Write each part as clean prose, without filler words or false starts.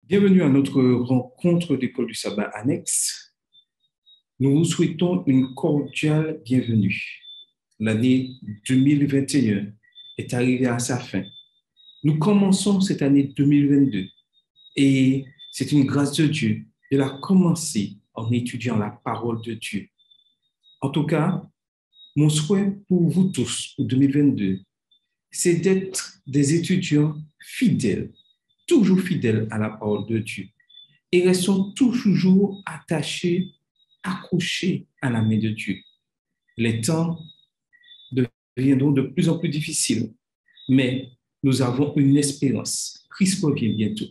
Bienvenue à notre rencontre d'école du sabbat annexe. Nous vous souhaitons une cordiale bienvenue. L'année 2021 est arrivée à sa fin. Nous commençons cette année 2022 et c'est une grâce de Dieu de la commencer en étudiant la parole de Dieu. En tout cas, mon souhait pour vous tous pour 2022, c'est d'être des étudiants fidèles, toujours fidèles à la parole de Dieu et restons toujours attachés, accrochés à la main de Dieu. Les temps deviendront de plus en plus difficiles, mais nous avons une espérance. Christ revient bientôt.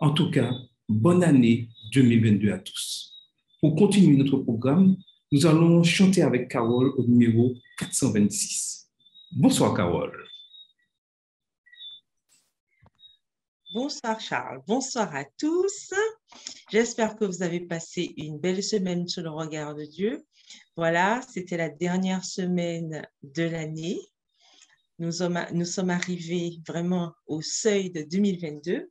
En tout cas, bonne année 2022 à tous. Pour continuer notre programme, nous allons chanter avec Carole au numéro 426. Bonsoir Carole. Bonsoir Charles, bonsoir à tous. J'espère que vous avez passé une belle semaine sous le regard de Dieu. Voilà, c'était la dernière semaine de l'année. Nous sommes arrivés vraiment au seuil de 2022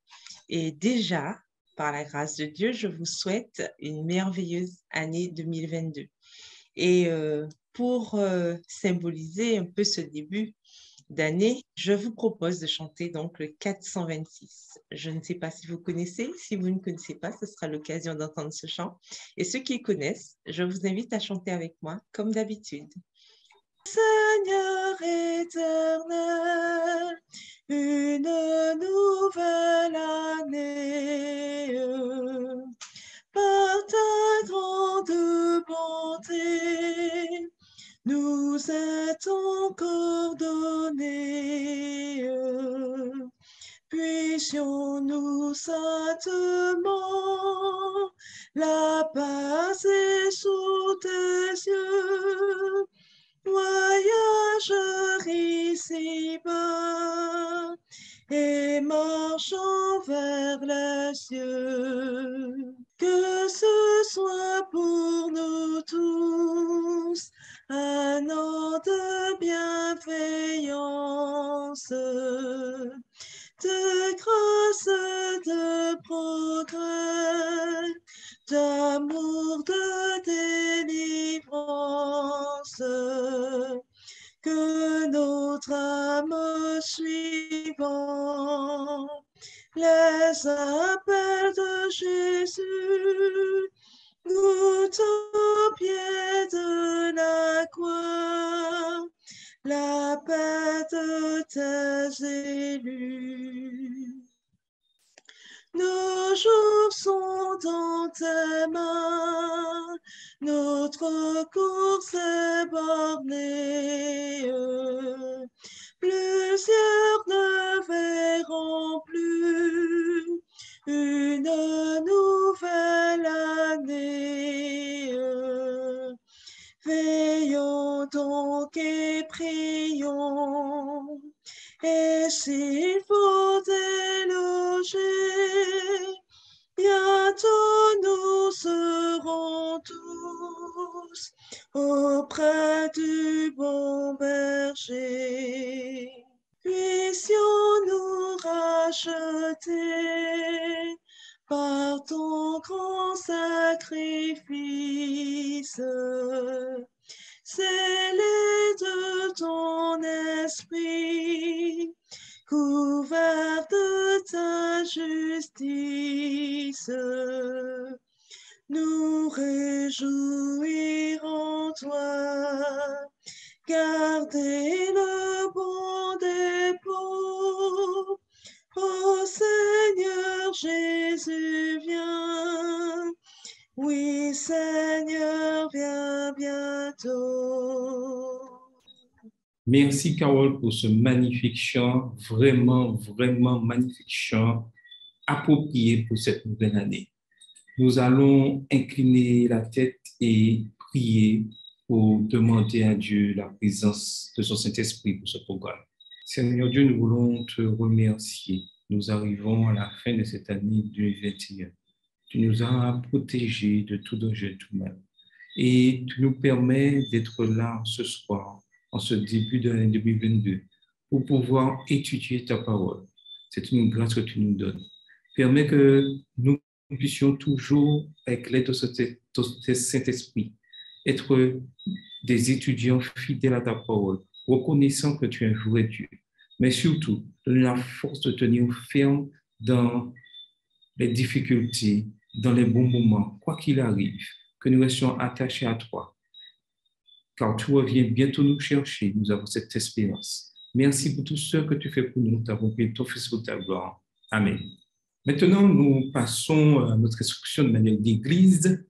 et déjà, par la grâce de Dieu, je vous souhaite une merveilleuse année 2022. Et pour symboliser un peu ce début d'année, je vous propose de chanter donc le 426. Je ne sais pas si vous connaissez. Si vous ne connaissez pas, ce sera l'occasion d'entendre ce chant. Et ceux qui connaissent, je vous invite à chanter avec moi, comme d'habitude. Seigneur éternel, une nouvelle année, par ta grande bonté, nous est encore donné. Puissions-nous saintement la passer sous tes yeux, voyageurs ici-bas et marchant vers les cieux. Que ce soit pour nous tous un an de bienveillance, de grâce, de progrès, d'amour, de délivrance, que notre âme suivant les appels de Jésus, goûte au pied de la croix la paix de tes élus. Nos jours sont dans tes mains, notre course est bornée. Plusieurs ne verront plus une nouvelle année. Veillons donc et prions, et s'il faut déloger, bientôt nous serons tous auprès du bon berger. Puissions-nous racheter par ton grand sacrifice, scellés de ton esprit, couverts de ta justice, nous réjouir en toi, garder le bon dépôt. Ô Seigneur Jésus, viens. Oui, Seigneur, viens bientôt. Merci Carole pour ce magnifique chant, vraiment magnifique chant, approprié pour cette nouvelle année. Nous allons incliner la tête et prier pour demander à Dieu la présence de son Saint-Esprit pour ce programme. Seigneur Dieu, nous voulons te remercier. Nous arrivons à la fin de cette année 2021. Tu nous as protégés de tout danger, de tout mal. Et tu nous permets d'être là ce soir, en ce début de l'année 2022, pour pouvoir étudier ta parole. C'est une grâce que tu nous donnes. Permets que nous puissions toujours, avec l'aide de Saint-Esprit, être des étudiants fidèles à ta parole, reconnaissant que tu es un vrai Dieu, mais surtout, donne la force de tenir ferme dans les difficultés, dans les bons moments, quoi qu'il arrive, que nous restions attachés à toi, car tu reviens bientôt nous chercher, nous avons cette espérance. Merci pour tout ce que tu fais pour nous, nous t'avons pris ton Fils pour ta gloire. Amen. Maintenant, nous passons à notre instruction de manière d'église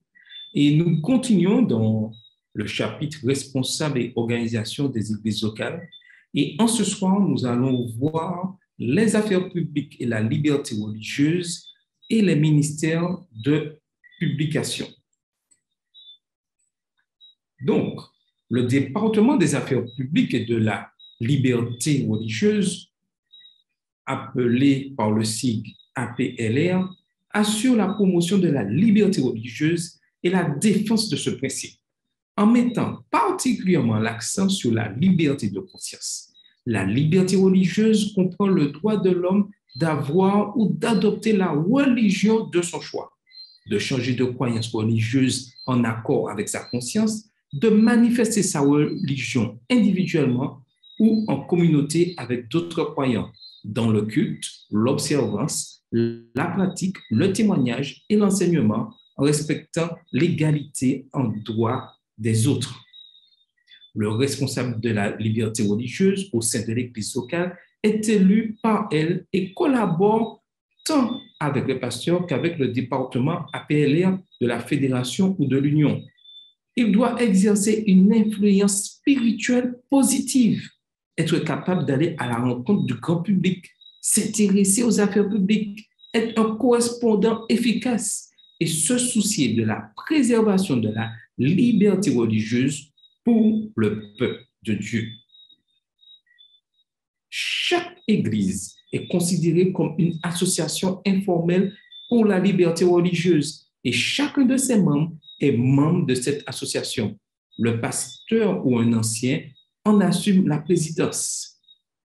et nous continuons dans le chapitre responsable et organisation des églises locales. Et en ce soir, nous allons voir les affaires publiques et la liberté religieuse et les ministères de publication. Donc, le département des affaires publiques et de la liberté religieuse, appelé par le sigle APLR, assure la promotion de la liberté religieuse et la défense de ce principe, en mettant particulièrement l'accent sur la liberté de conscience. La liberté religieuse comprend le droit de l'homme d'avoir ou d'adopter la religion de son choix, de changer de croyance religieuse en accord avec sa conscience, de manifester sa religion individuellement ou en communauté avec d'autres croyants, dans le culte, l'observance, la pratique, le témoignage et l'enseignement, en respectant l'égalité en droit des autres. Le responsable de la liberté religieuse au sein de l'Église locale est élu par elle et collabore tant avec le pasteur qu'avec le département APLR de la fédération ou de l'union. Il doit exercer une influence spirituelle positive, être capable d'aller à la rencontre du grand public, s'intéresser aux affaires publiques, être un correspondant efficace et se soucier de la préservation de la liberté religieuse pour le peuple de Dieu. Chaque église est considérée comme une association informelle pour la liberté religieuse et chacun de ses membres est membre de cette association. Le pasteur ou un ancien en assume la présidence.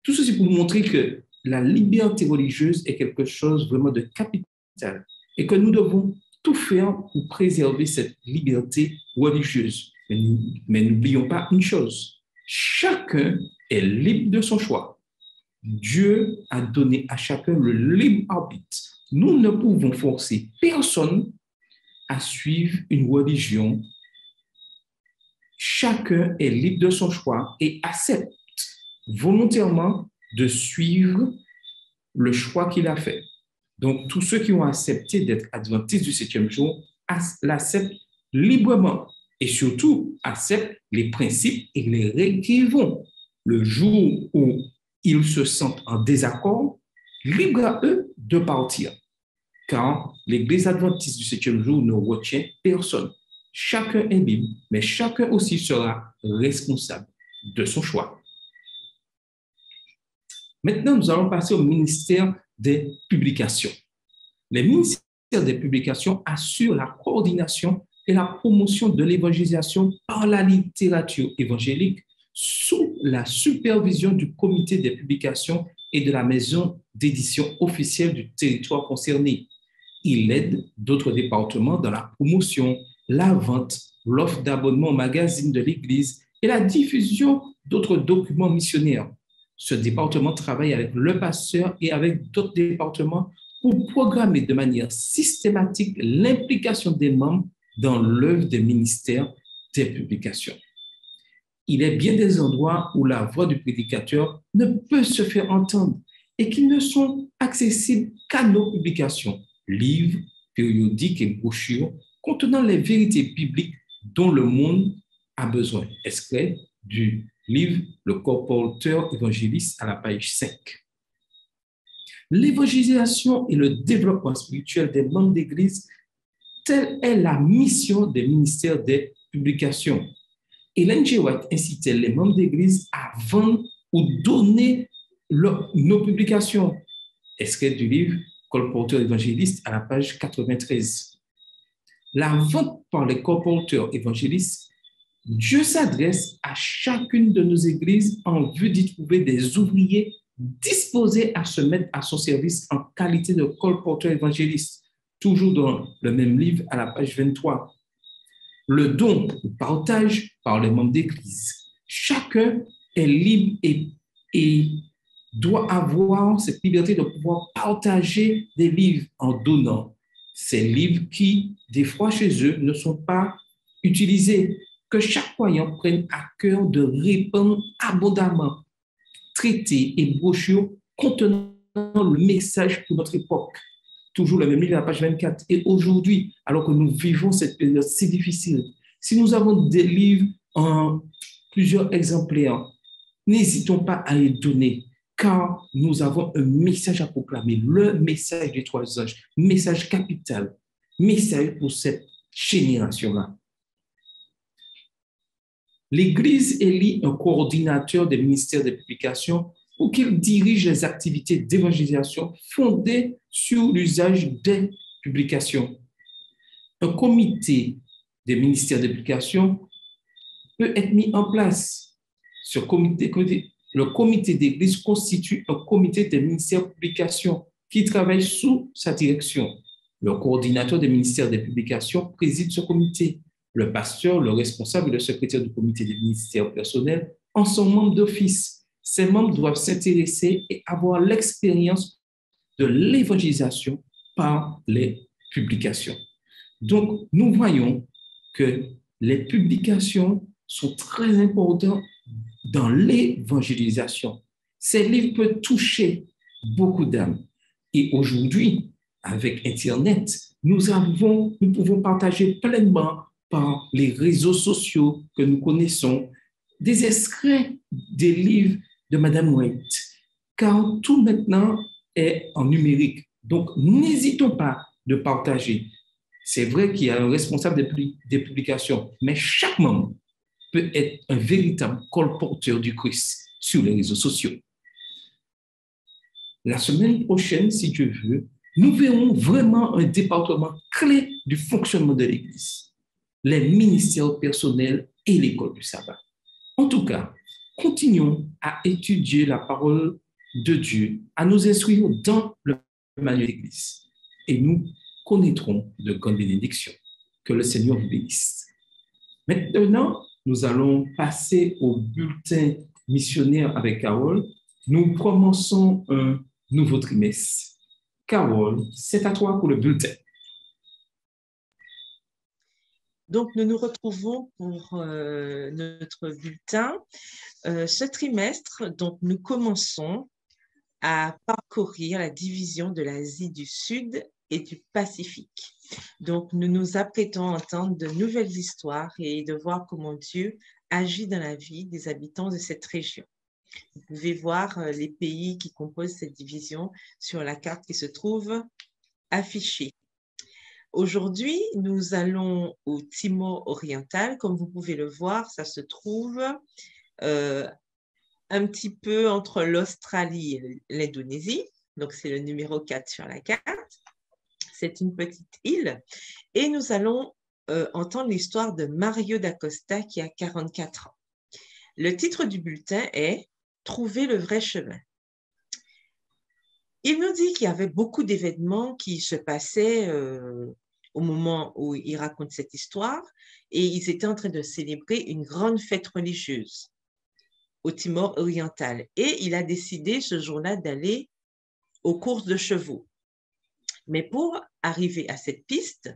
Tout ceci pour montrer que la liberté religieuse est quelque chose vraiment de capital et que nous devons tout faire pour préserver cette liberté religieuse. Mais n'oublions pas une chose, chacun est libre de son choix. Dieu a donné à chacun le libre arbitre. Nous ne pouvons forcer personne à suivre une religion. Chacun est libre de son choix et accepte volontairement de suivre le choix qu'il a fait. Donc, tous ceux qui ont accepté d'être adventistes du 7e jour l'acceptent librement et surtout acceptent les principes et les règles qui vont. Le jour où ils se sentent en désaccord, libre à eux de partir. Car l'Église adventiste du 7e jour ne retient personne. Chacun est libre, mais chacun aussi sera responsable de son choix. Maintenant, nous allons passer au ministère des publications. Les ministères des publications assurent la coordination et la promotion de l'évangélisation par la littérature évangélique sous la supervision du comité des publications et de la maison d'édition officielle du territoire concerné. Il aide d'autres départements dans la promotion, la vente, l'offre d'abonnement au magazine de l'Église et la diffusion d'autres documents missionnaires. Ce département travaille avec le pasteur et avec d'autres départements pour programmer de manière systématique l'implication des membres dans l'œuvre des ministères des publications. Il est bien des endroits où la voix du prédicateur ne peut se faire entendre et qui ne sont accessibles qu'à nos publications, livres, périodiques et brochures contenant les vérités bibliques dont le monde a besoin. Extrait du livre Le colporteur évangéliste à la page 5. L'évangélisation et le développement spirituel des membres d'Église, telle est la mission des ministères des publications. Ellen G. White incitait les membres d'Église à vendre ou donner nos publications. Extrait du livre Colporteur évangéliste à la page 93. La vente par les colporteurs évangélistes, Dieu s'adresse à chacune de nos églises en vue d'y trouver des ouvriers disposé à se mettre à son service en qualité de colporteur évangéliste, toujours dans le même livre à la page 23. Le don ou partage par les membres d'Église. Chacun est libre et doit avoir cette liberté de pouvoir partager des livres en donnant. Ces livres qui, des fois chez eux, ne sont pas utilisés. Que chaque croyant prenne à cœur de répandre abondamment traités et brochures contenant le message pour notre époque. Toujours le même livre à la page 24. Et aujourd'hui, alors que nous vivons cette période si difficile, si nous avons des livres en plusieurs exemplaires, n'hésitons pas à les donner, car nous avons un message à proclamer, le message des trois anges, message capital, message pour cette génération-là. L'Église élit un coordinateur des ministères de publication pour qu'il dirige les activités d'évangélisation fondées sur l'usage des publications. Un comité des ministères de publication peut être mis en place. Le comité d'Église constitue un comité des ministères de publication qui travaille sous sa direction. Le coordinateur des ministères de publication préside ce comité. Le pasteur, le responsable et le secrétaire du comité des ministères personnels en sont membres d'office. Ces membres doivent s'intéresser et avoir l'expérience de l'évangélisation par les publications. Donc, nous voyons que les publications sont très importantes dans l'évangélisation. Ces livres peuvent toucher beaucoup d'âmes. Et aujourd'hui, avec Internet, nous pouvons partager pleinement par les réseaux sociaux que nous connaissons, des extraits des livres de Madame White, car tout maintenant est en numérique. Donc, n'hésitons pas de partager. C'est vrai qu'il y a un responsable des publications, mais chaque membre peut être un véritable colporteur du Christ sur les réseaux sociaux. La semaine prochaine, si Dieu veut, nous verrons vraiment un département clé du fonctionnement de l'Église, les ministères personnels et l'école du sabbat. En tout cas, continuons à étudier la parole de Dieu, à nous instruire dans le manuel de l'Église, et nous connaîtrons de grandes bénédictions. Que le Seigneur vous bénisse. Maintenant, nous allons passer au bulletin missionnaire avec Carole. Nous commençons un nouveau trimestre. Carole, c'est à toi pour le bulletin. Donc, nous nous retrouvons pour notre bulletin. Ce trimestre, donc, nous commençons à parcourir la division de l'Asie du Sud et du Pacifique. Donc, nous nous apprêtons à entendre de nouvelles histoires et de voir comment Dieu agit dans la vie des habitants de cette région. Vous pouvez voir les pays qui composent cette division sur la carte qui se trouve affichée. Aujourd'hui, nous allons au Timor oriental. Comme vous pouvez le voir, ça se trouve un petit peu entre l'Australie et l'Indonésie. Donc, c'est le numéro 4 sur la carte. C'est une petite île. Et nous allons entendre l'histoire de Mario da Costa qui a 44 ans. Le titre du bulletin est « Trouver le vrai chemin ». Il nous dit qu'il y avait beaucoup d'événements qui se passaient au moment où il raconte cette histoire et ils étaient en train de célébrer une grande fête religieuse au Timor oriental. Et il a décidé ce jour-là d'aller aux courses de chevaux. Mais pour arriver à cette piste,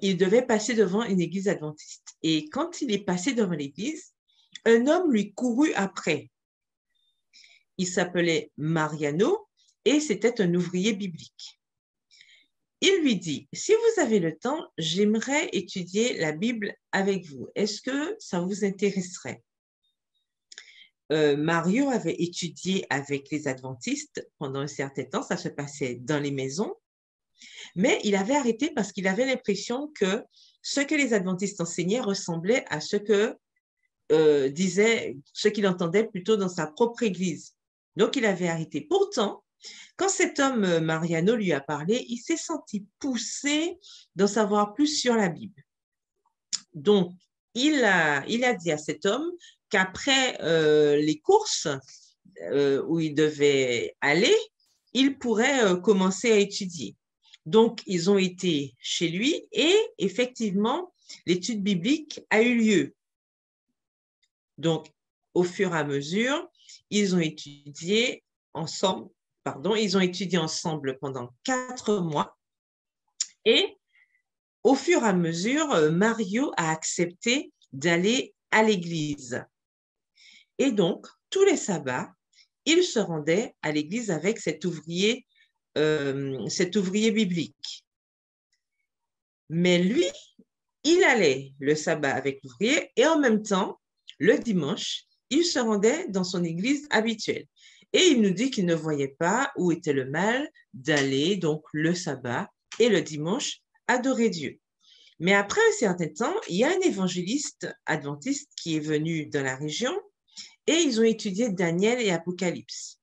il devait passer devant une église adventiste. Et quand il est passé devant l'église, un homme lui courut après. Il s'appelait Mariano et c'était un ouvrier biblique. Il lui dit, si vous avez le temps, j'aimerais étudier la Bible avec vous. Est-ce que ça vous intéresserait? Mario avait étudié avec les adventistes pendant un certain temps, ça se passait dans les maisons, mais il avait arrêté parce qu'il avait l'impression que ce que les adventistes enseignaient ressemblait à ce que disait, ce qu'il entendait plutôt dans sa propre église. Donc, il avait arrêté. Pourtant, quand cet homme, Mariano, lui a parlé, il s'est senti poussé d'en savoir plus sur la Bible. Donc, il a dit à cet homme qu'après les courses, où il devait aller, il pourrait commencer à étudier. Donc, ils ont été chez lui et effectivement, l'étude biblique a eu lieu. Donc, au fur et à mesure, ils ont étudié ensemble, pendant 4 mois. Et au fur et à mesure, Mario a accepté d'aller à l'église. Et donc, tous les sabbats, il se rendait à l'église avec cet ouvrier biblique. Mais lui, il allait le sabbat avec l'ouvrier et en même temps, le dimanche, il se rendait dans son église habituelle. Et il nous dit qu'il ne voyait pas où était le mal d'aller donc le sabbat et le dimanche adorer Dieu. Mais après un certain temps, il y a un évangéliste adventiste qui est venu dans la région et ils ont étudié Daniel et Apocalypse.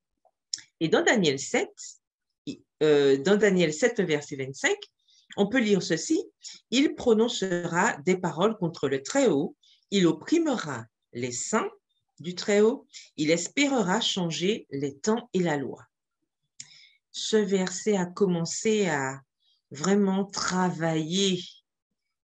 Et dans Daniel 7, verset 25, on peut lire ceci: « Il prononcera des paroles contre le Très-Haut, il opprimera les saints du Très-Haut, il espérera changer les temps et la loi. » Ce verset a commencé à vraiment travailler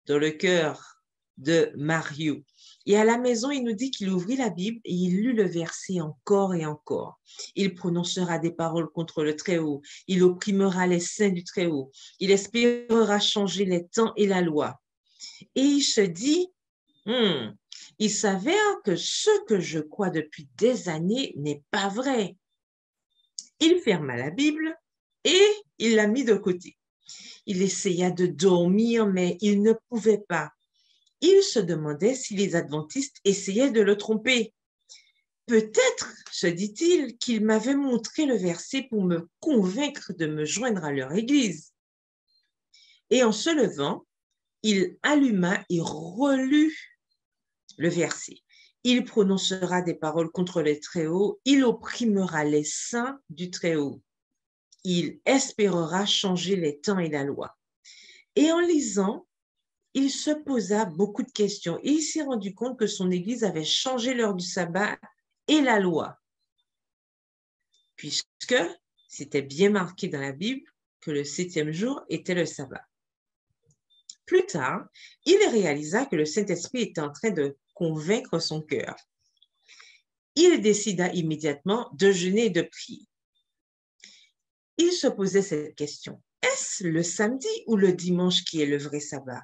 dans le cœur de Mario. Et à la maison, il nous dit qu'il ouvrit la Bible et il lut le verset encore et encore. Il prononcera des paroles contre le Très-Haut. Il opprimera les saints du Très-Haut. Il espérera changer les temps et la loi. Et il se dit, il s'avère que ce que je crois depuis des années n'est pas vrai. Il ferma la Bible et il l'a mis de côté. Il essaya de dormir, mais il ne pouvait pas. Il se demandait si les adventistes essayaient de le tromper. Peut-être, se dit-il, qu'ils m'avaient montré le verset pour me convaincre de me joindre à leur église. Et en se levant, il alluma et relut le verset. Il prononcera des paroles contre le Très-Haut, il opprimera les saints du Très-Haut. Il espérera changer les temps et la loi. Et en lisant, il se posa beaucoup de questions et il s'est rendu compte que son église avait changé l'heure du sabbat et la loi, puisque c'était bien marqué dans la Bible que le 7e jour était le sabbat. Plus tard, il réalisa que le Saint-Esprit était en train de convaincre son cœur. Il décida immédiatement de jeûner et de prier. Il se posait cette question: est-ce le samedi ou le dimanche qui est le vrai sabbat?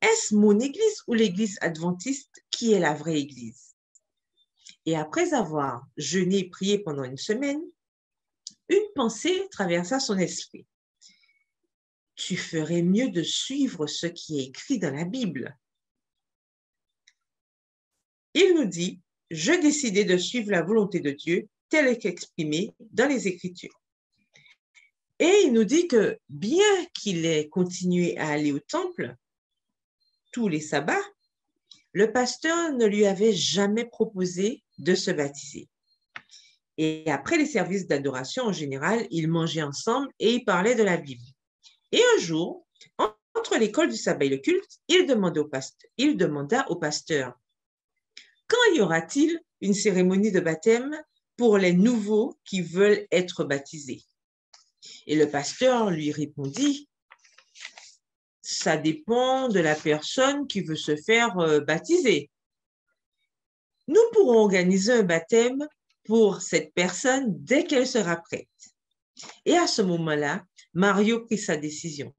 Est-ce mon église ou l'église adventiste qui est la vraie église? Et après avoir jeûné et prié pendant une semaine, une pensée traversa son esprit. Tu ferais mieux de suivre ce qui est écrit dans la Bible. Il nous dit, je décidai de suivre la volonté de Dieu telle qu'exprimée dans les Écritures. Et il nous dit que bien qu'il ait continué à aller au temple tous les sabbats, le pasteur ne lui avait jamais proposé de se baptiser. Et après les services d'adoration, en général, ils mangeaient ensemble et ils parlaient de la Bible. Et un jour, entre l'école du sabbat et le culte, il demanda au pasteur, quand y aura-t-il une cérémonie de baptême pour les nouveaux qui veulent être baptisés? Et le pasteur lui répondit, ça dépend de la personne qui veut se faire baptiser. Nous pourrons organiser un baptême pour cette personne dès qu'elle sera prête. Et à ce moment-là, Mario prit sa décision.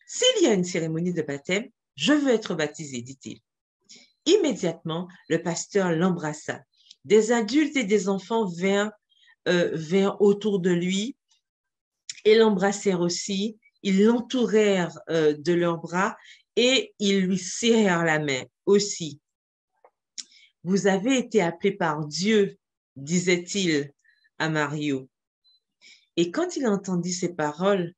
S'il y a une cérémonie de baptême, je veux être baptisé, dit-il. Immédiatement, le pasteur l'embrassa. Des adultes et des enfants vinrent autour de lui et l'embrassèrent aussi. Ils l'entourèrent de leurs bras et ils lui serrèrent la main aussi. Vous avez été appelé par Dieu, disait-il à Mario. Et quand il entendit ces paroles,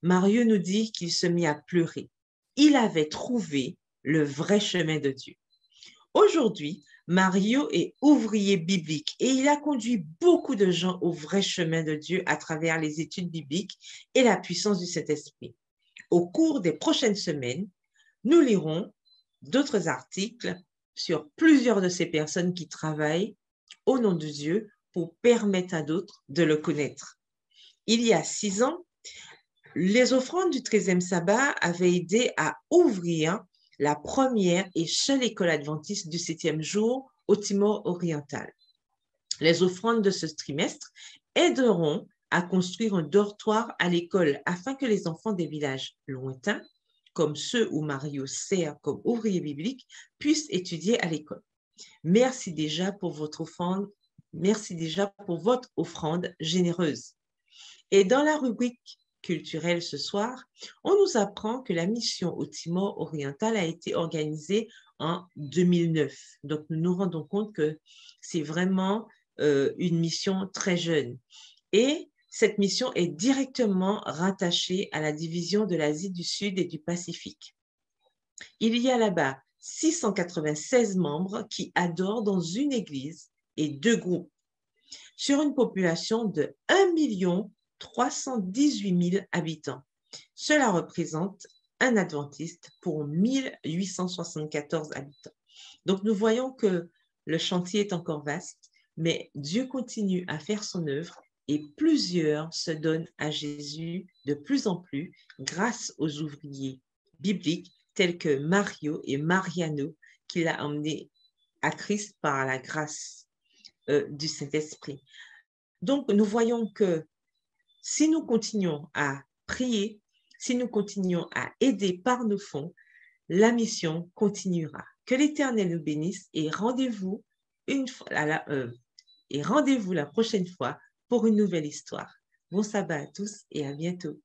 Mario nous dit qu'il se mit à pleurer. Il avait trouvé le vrai chemin de Dieu. Aujourd'hui, Mario est ouvrier biblique et il a conduit beaucoup de gens au vrai chemin de Dieu à travers les études bibliques et la puissance du Saint-Esprit. Au cours des prochaines semaines, nous lirons d'autres articles sur plusieurs de ces personnes qui travaillent au nom de Dieu pour permettre à d'autres de le connaître. Il y a 6 ans, les offrandes du 13e sabbat avaient aidé à ouvrir la première et seule école adventiste du 7e jour au Timor oriental. Les offrandes de ce trimestre aideront à construire un dortoir à l'école afin que les enfants des villages lointains, comme ceux où Mario sert comme ouvrier biblique, puissent étudier à l'école. Merci déjà pour votre offrande. Merci déjà pour votre offrande généreuse. Et dans la rubrique culturelle ce soir, on nous apprend que la mission au Timor oriental a été organisée en 2009. Donc, nous nous rendons compte que c'est vraiment une mission très jeune. Et cette mission est directement rattachée à la division de l'Asie du Sud et du Pacifique. Il y a là-bas 696 membres qui adorent dans une église et 2 groupes, sur une population de 1 318 000 habitants. Cela représente un adventiste pour 1874 habitants. Donc, nous voyons que le chantier est encore vaste, mais Dieu continue à faire son œuvre et plusieurs se donnent à Jésus de plus en plus grâce aux ouvriers bibliques tels que Mario et Mariano qui l'a emmené à Christ par la grâce du Saint-Esprit. Donc, nous voyons que si nous continuons à prier, si nous continuons à aider par nos fonds, la mission continuera. Que l'Éternel nous bénisse et rendez-vous la prochaine fois pour une nouvelle histoire. Bon sabbat à tous et à bientôt.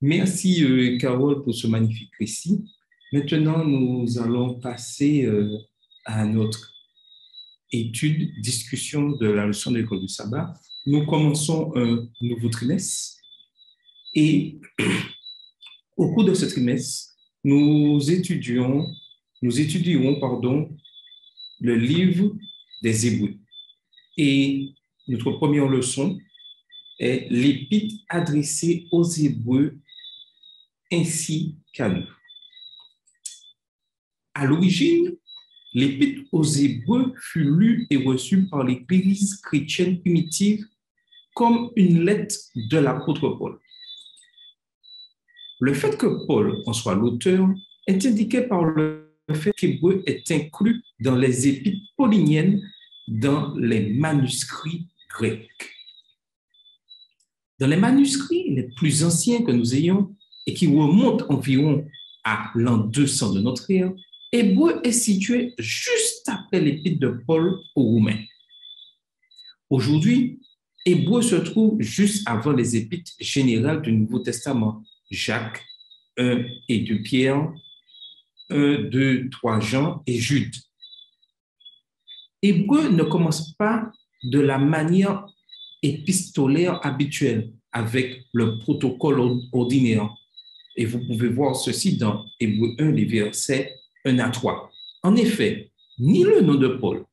Merci Carole pour ce magnifique récit. Maintenant, nous allons passer à notre étude, discussion de la leçon de l'école du sabbat. Nous commençons un nouveau trimestre et au cours de ce trimestre, nous étudierons le livre des Hébreux. Et notre première leçon est l'épître adressée aux Hébreux ainsi qu'à nous. À l'origine, l'épître aux Hébreux fut lue et reçue par l'Église chrétienne primitive comme une lettre de l'apôtre Paul. Le fait que Paul en soit l'auteur est indiqué par le fait qu'Hébreu est inclus dans les épîtres pauliniennes dans les manuscrits grecs. Dans les manuscrits les plus anciens que nous ayons et qui remontent environ à l'an 200 de notre ère, Hébreu est situé juste après l'épître de Paul aux Romains. Aujourd'hui, Hébreu se trouve juste avant les épîtres générales du Nouveau Testament, Jacques, 1 et 2 Pierre, 1, 2, 3 Jean et Jude. Hébreu ne commence pas de la manière épistolaire habituelle avec le protocole ordinaire. Et vous pouvez voir ceci dans Hébreu 1, les versets 1 à 3. En effet, ni le nom de Paul,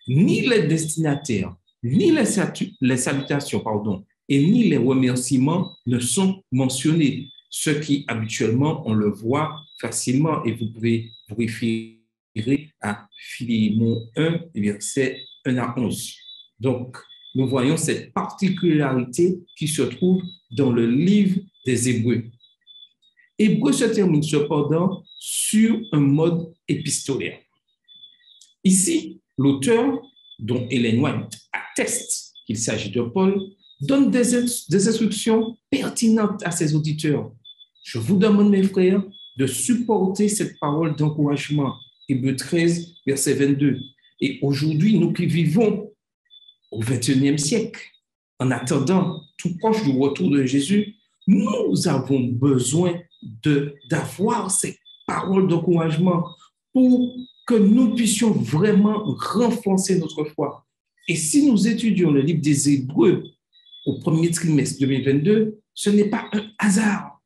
ni les destinataires, ni les salutations, et ni les remerciements ne sont mentionnés, ce qui habituellement on le voit facilement et vous pouvez vous référer à Philémon 1, versets 1 à 11. Donc, nous voyons cette particularité qui se trouve dans le livre des Hébreux. Hébreu se termine cependant sur un mode épistolaire. Ici, l'auteur, dont Ellen White atteste qu'il s'agit de Paul, donne des instructions pertinentes à ses auditeurs. Je vous demande, mes frères, de supporter cette parole d'encouragement. Hébreux 13, verset 22. Et aujourd'hui, nous qui vivons au XXIe siècle, en attendant tout proche du retour de Jésus, nous avons besoin d'avoir ces paroles d'encouragement pour que nous puissions vraiment renforcer notre foi. Et si nous étudions le livre des Hébreux au premier trimestre 2022, ce n'est pas un hasard.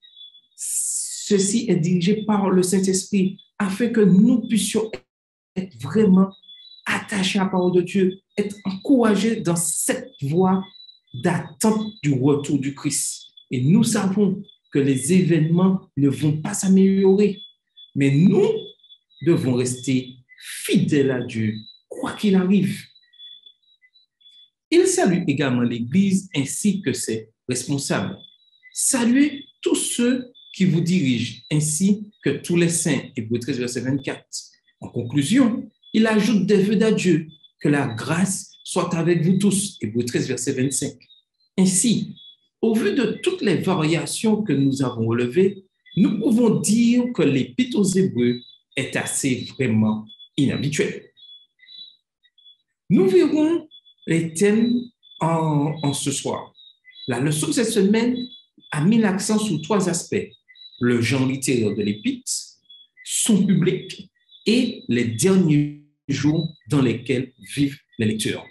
Ceci est dirigé par le Saint-Esprit afin que nous puissions être vraiment attachés à la parole de Dieu, être encouragés dans cette voie d'attente du retour du Christ. Et nous savons que les événements ne vont pas s'améliorer, mais nous devons rester fidèle à Dieu, quoi qu'il arrive. Il salue également l'Église ainsi que ses responsables. Saluez tous ceux qui vous dirigent, ainsi que tous les saints. Hébreux 13, verset 24. En conclusion, il ajoute des vœux d'adieu, que la grâce soit avec vous tous. Hébreux 13, verset 25. Ainsi, au vu de toutes les variations que nous avons relevées, nous pouvons dire que l'Épître aux Hébreux est assez vraiment inhabituel. Nous verrons les thèmes en ce soir. La leçon de cette semaine a mis l'accent sur 3 aspects: le genre littéraire de l'Épître, son public et les derniers jours dans lesquels vivent les lecteurs.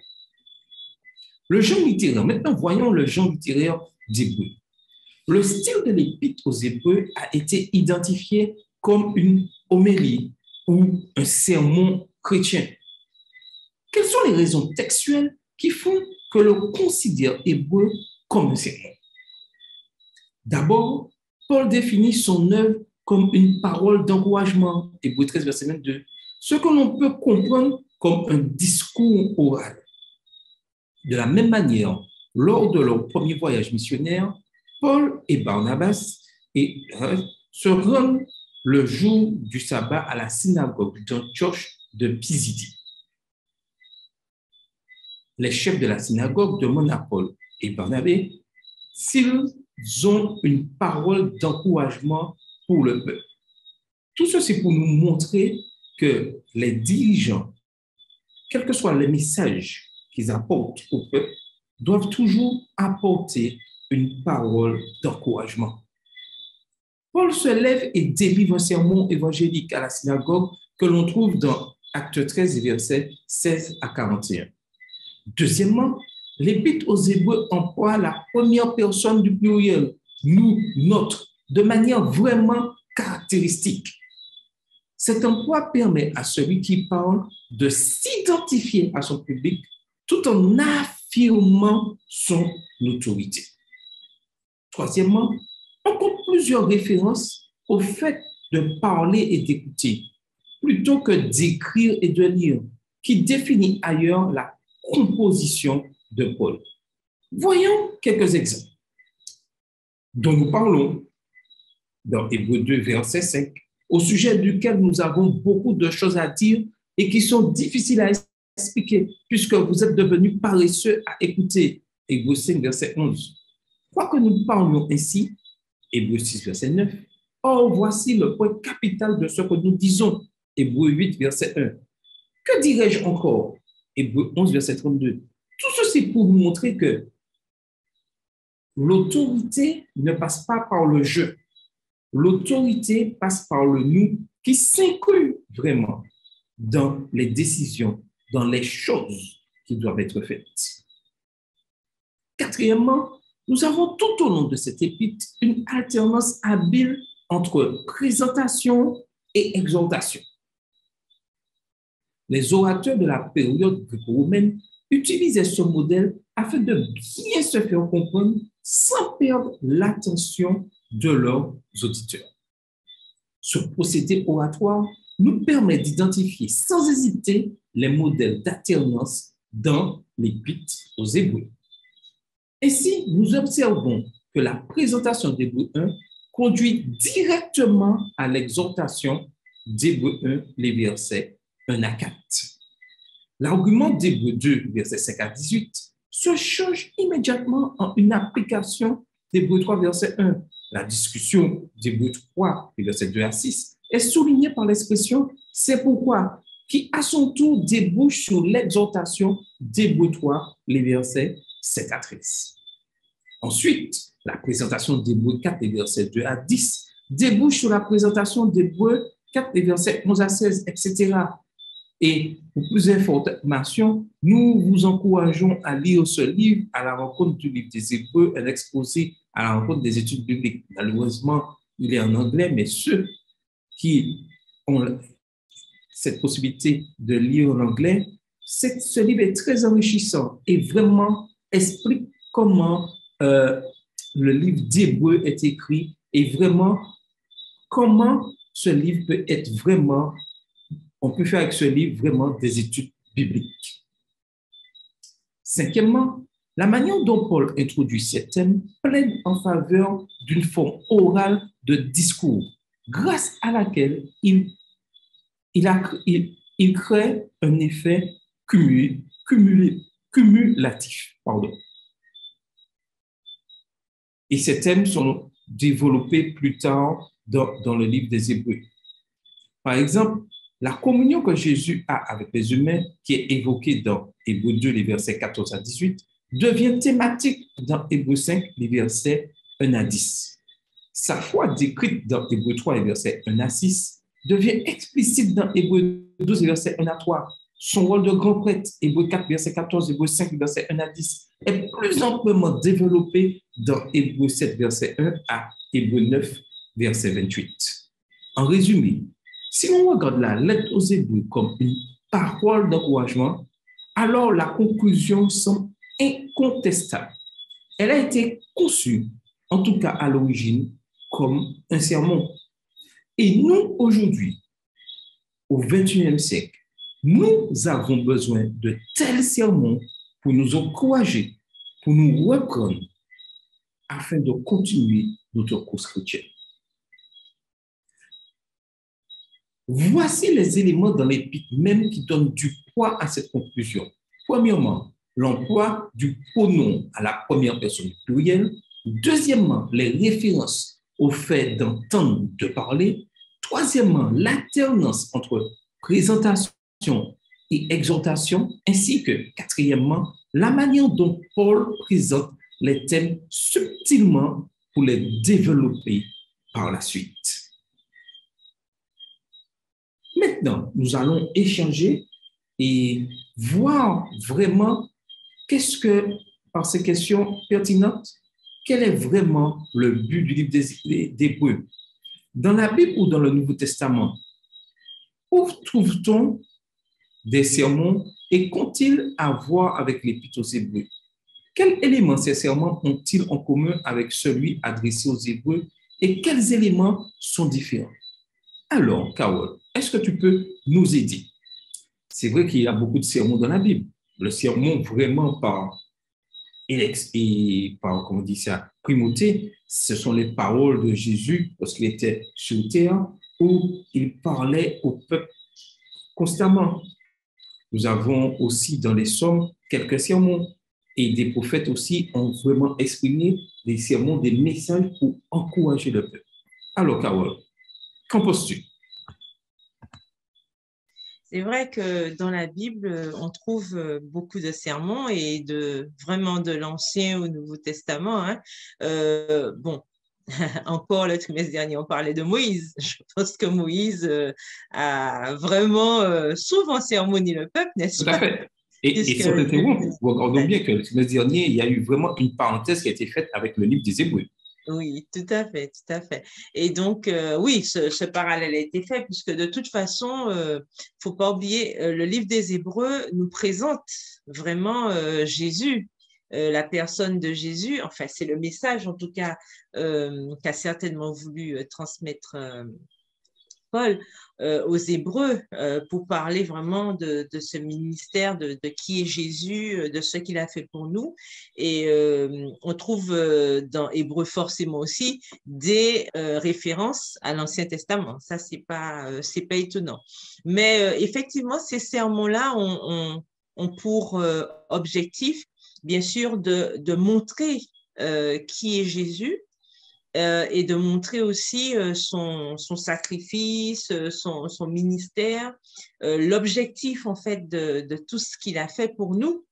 Le genre littéraire. Maintenant, voyons le genre littéraire d'Hébreux. Le style de l'Épître aux Hébreux a été identifié comme une homélie ou un sermon chrétien. Quelles sont les raisons textuelles qui font que l'on considère Hébreux comme un sermon? D'abord, Paul définit son œuvre comme une parole d'encouragement, Hébreux 13, verset 22, ce que l'on peut comprendre comme un discours oral. De la même manière, lors de leur premier voyage missionnaire, Paul et Barnabas se rendent le jour du sabbat à la synagogue d'Antioche de Pisidie. Les chefs de la synagogue demandent à Paul et Barnabé s'ils ont une parole d'encouragement pour le peuple. Tout ceci pour nous montrer que les dirigeants, quel que soit le message qu'ils apportent au peuple, doivent toujours apporter une parole d'encouragement. Paul se lève et délivre un sermon évangélique à la synagogue que l'on trouve dans Actes 13, versets 16 à 41. Deuxièmement, l'Épître aux Hébreux emploie la première personne du pluriel, nous, notre, de manière vraiment caractéristique. Cet emploi permet à celui qui parle de s'identifier à son public tout en affirmant son autorité. Troisièmement, on compte plusieurs références au fait de parler et d'écouter, plutôt que d'écrire et de lire, qui définit ailleurs la composition de Paul. Voyons quelques exemples dont nous parlons dans Hébreux 2, verset 5, au sujet duquel nous avons beaucoup de choses à dire et qui sont difficiles à expliquer puisque vous êtes devenus paresseux à écouter. Hébreux 5, verset 11. Quoique nous parlions ainsi, Hébreux 6, verset 9, or voici le point capital de ce que nous disons. Hébreux 8, verset 1. Que dirais-je encore? Hébreux 11, verset 32. Tout ceci pour vous montrer que l'autorité ne passe pas par le je. L'autorité passe par le nous qui s'inclut vraiment dans les décisions, dans les choses qui doivent être faites. Quatrièmement, nous avons tout au long de cette épître une alternance habile entre présentation et exhortation. Les orateurs de la période gréco-romaine utilisaient ce modèle afin de bien se faire comprendre sans perdre l'attention de leurs auditeurs. Ce procédé oratoire nous permet d'identifier sans hésiter les modèles d'alternance dans l'Épître aux Hébreux. Ainsi, nous observons que la présentation d'Hébreux 1 conduit directement à l'exhortation d'Hébreux 1, les versets 1 à 4. L'argument d'Hébreux 2, versets 5 à 18, se change immédiatement en une application d'Hébreux 3, verset 1. La discussion d'Hébreux 3, versets 2 à 6, est soulignée par l'expression « c'est pourquoi », qui à son tour débouche sur l'exhortation d'Hébreux 3, les versets 7 à 13. Ensuite, la présentation d'Hébreux 4, les versets 2 à 10, débouche sur la présentation d'Hébreux 4, les versets 11 à 16, etc. Et pour plus d'informations, nous vous encourageons à lire ce livre à la rencontre du livre des Hébreux, un exposé à la rencontre des études bibliques. Malheureusement, il est en anglais, mais ceux qui ont cette possibilité de lire en anglais, ce livre est très enrichissant et vraiment explique comment le livre d'Hébreux est écrit et vraiment comment ce livre peut être vraiment on peut faire avec ce livre vraiment des études bibliques. Cinquièmement, la manière dont Paul introduit ces thèmes plaide en faveur d'une forme orale de discours, grâce à laquelle il crée un effet cumulatif. Pardon. Et ces thèmes sont développés plus tard dans le livre des Hébreux. Par exemple, la communion que Jésus a avec les humains, qui est évoquée dans Hébreux 2, les versets 14 à 18, devient thématique dans Hébreux 5, les versets 1 à 10. Sa foi décrite dans Hébreux 3, les versets 1 à 6, devient explicite dans Hébreux 12, les versets 1 à 3. Son rôle de grand prêtre, Hébreux 4, verset 14, Hébreux 5, verset 1 à 10, est plus amplement développé dans Hébreux 7, verset 1 à Hébreux 9, verset 28. En résumé, si l'on regarde la lettre aux Hébreux comme une parole d'encouragement, alors la conclusion semble incontestable. Elle a été conçue, en tout cas à l'origine, comme un sermon. Et nous, aujourd'hui, au XXIe siècle, nous avons besoin de tels sermons pour nous encourager, pour nous reprendre, afin de continuer notre course chrétienne. Voici les éléments dans l'épître même qui donnent du poids à cette conclusion. Premièrement, l'emploi du pronom à la première personne plurielle. Deuxièmement, les références au fait d'entendre, de parler. Troisièmement, l'alternance entre présentation et exhortation, ainsi que, quatrièmement, la manière dont Paul présente les thèmes subtilement pour les développer par la suite. Maintenant, nous allons échanger et voir vraiment qu'est-ce que, par ces questions pertinentes, quel est vraiment le but du livre des Hébreux. Dans la Bible ou dans le Nouveau Testament, où trouve-t-on des sermons et qu'ont-ils à voir avec l'Épître aux Hébreux? Quels éléments ces sermons ont-ils en commun avec celui adressé aux Hébreux et quels éléments sont différents? Alors, Carole, est-ce que tu peux nous aider? C'est vrai qu'il y a beaucoup de sermons dans la Bible. Le sermon vraiment par comment on dit ça, primauté, ce sont les paroles de Jésus lorsqu'il était sur terre où il parlait au peuple constamment. Nous avons aussi dans les psaumes quelques sermons et des prophètes aussi ont vraiment exprimé des sermons, des messages pour encourager le peuple. Alors, Carole, qu'en penses-tu? C'est vrai que dans la Bible, on trouve beaucoup de sermons et vraiment de l'Ancien au Nouveau Testament. Hein. Bon, encore le trimestre dernier, on parlait de Moïse. Je pense que Moïse a vraiment souvent sermonné le peuple, n'est-ce pas? Tout à fait. Et sans t'interrompre, regardons bien que le trimestre dernier, il y a eu vraiment une parenthèse qui a été faite avec le livre des Hébreux. Oui, tout à fait, tout à fait. Et donc, oui, ce parallèle a été fait, puisque de toute façon, faut pas oublier, le livre des Hébreux nous présente vraiment Jésus, la personne de Jésus. Enfin, c'est le message, en tout cas, qu'a certainement voulu transmettre Paul aux Hébreux pour parler vraiment de ce ministère, de qui est Jésus, de ce qu'il a fait pour nous. Et on trouve dans Hébreux forcément aussi des références à l'Ancien Testament. Ça, c'est pas étonnant. Mais effectivement, ces sermons-là ont pour objectif, bien sûr, de montrer qui est Jésus, et de montrer aussi son sacrifice, son ministère, l'objectif en fait de tout ce qu'il a fait pour nous,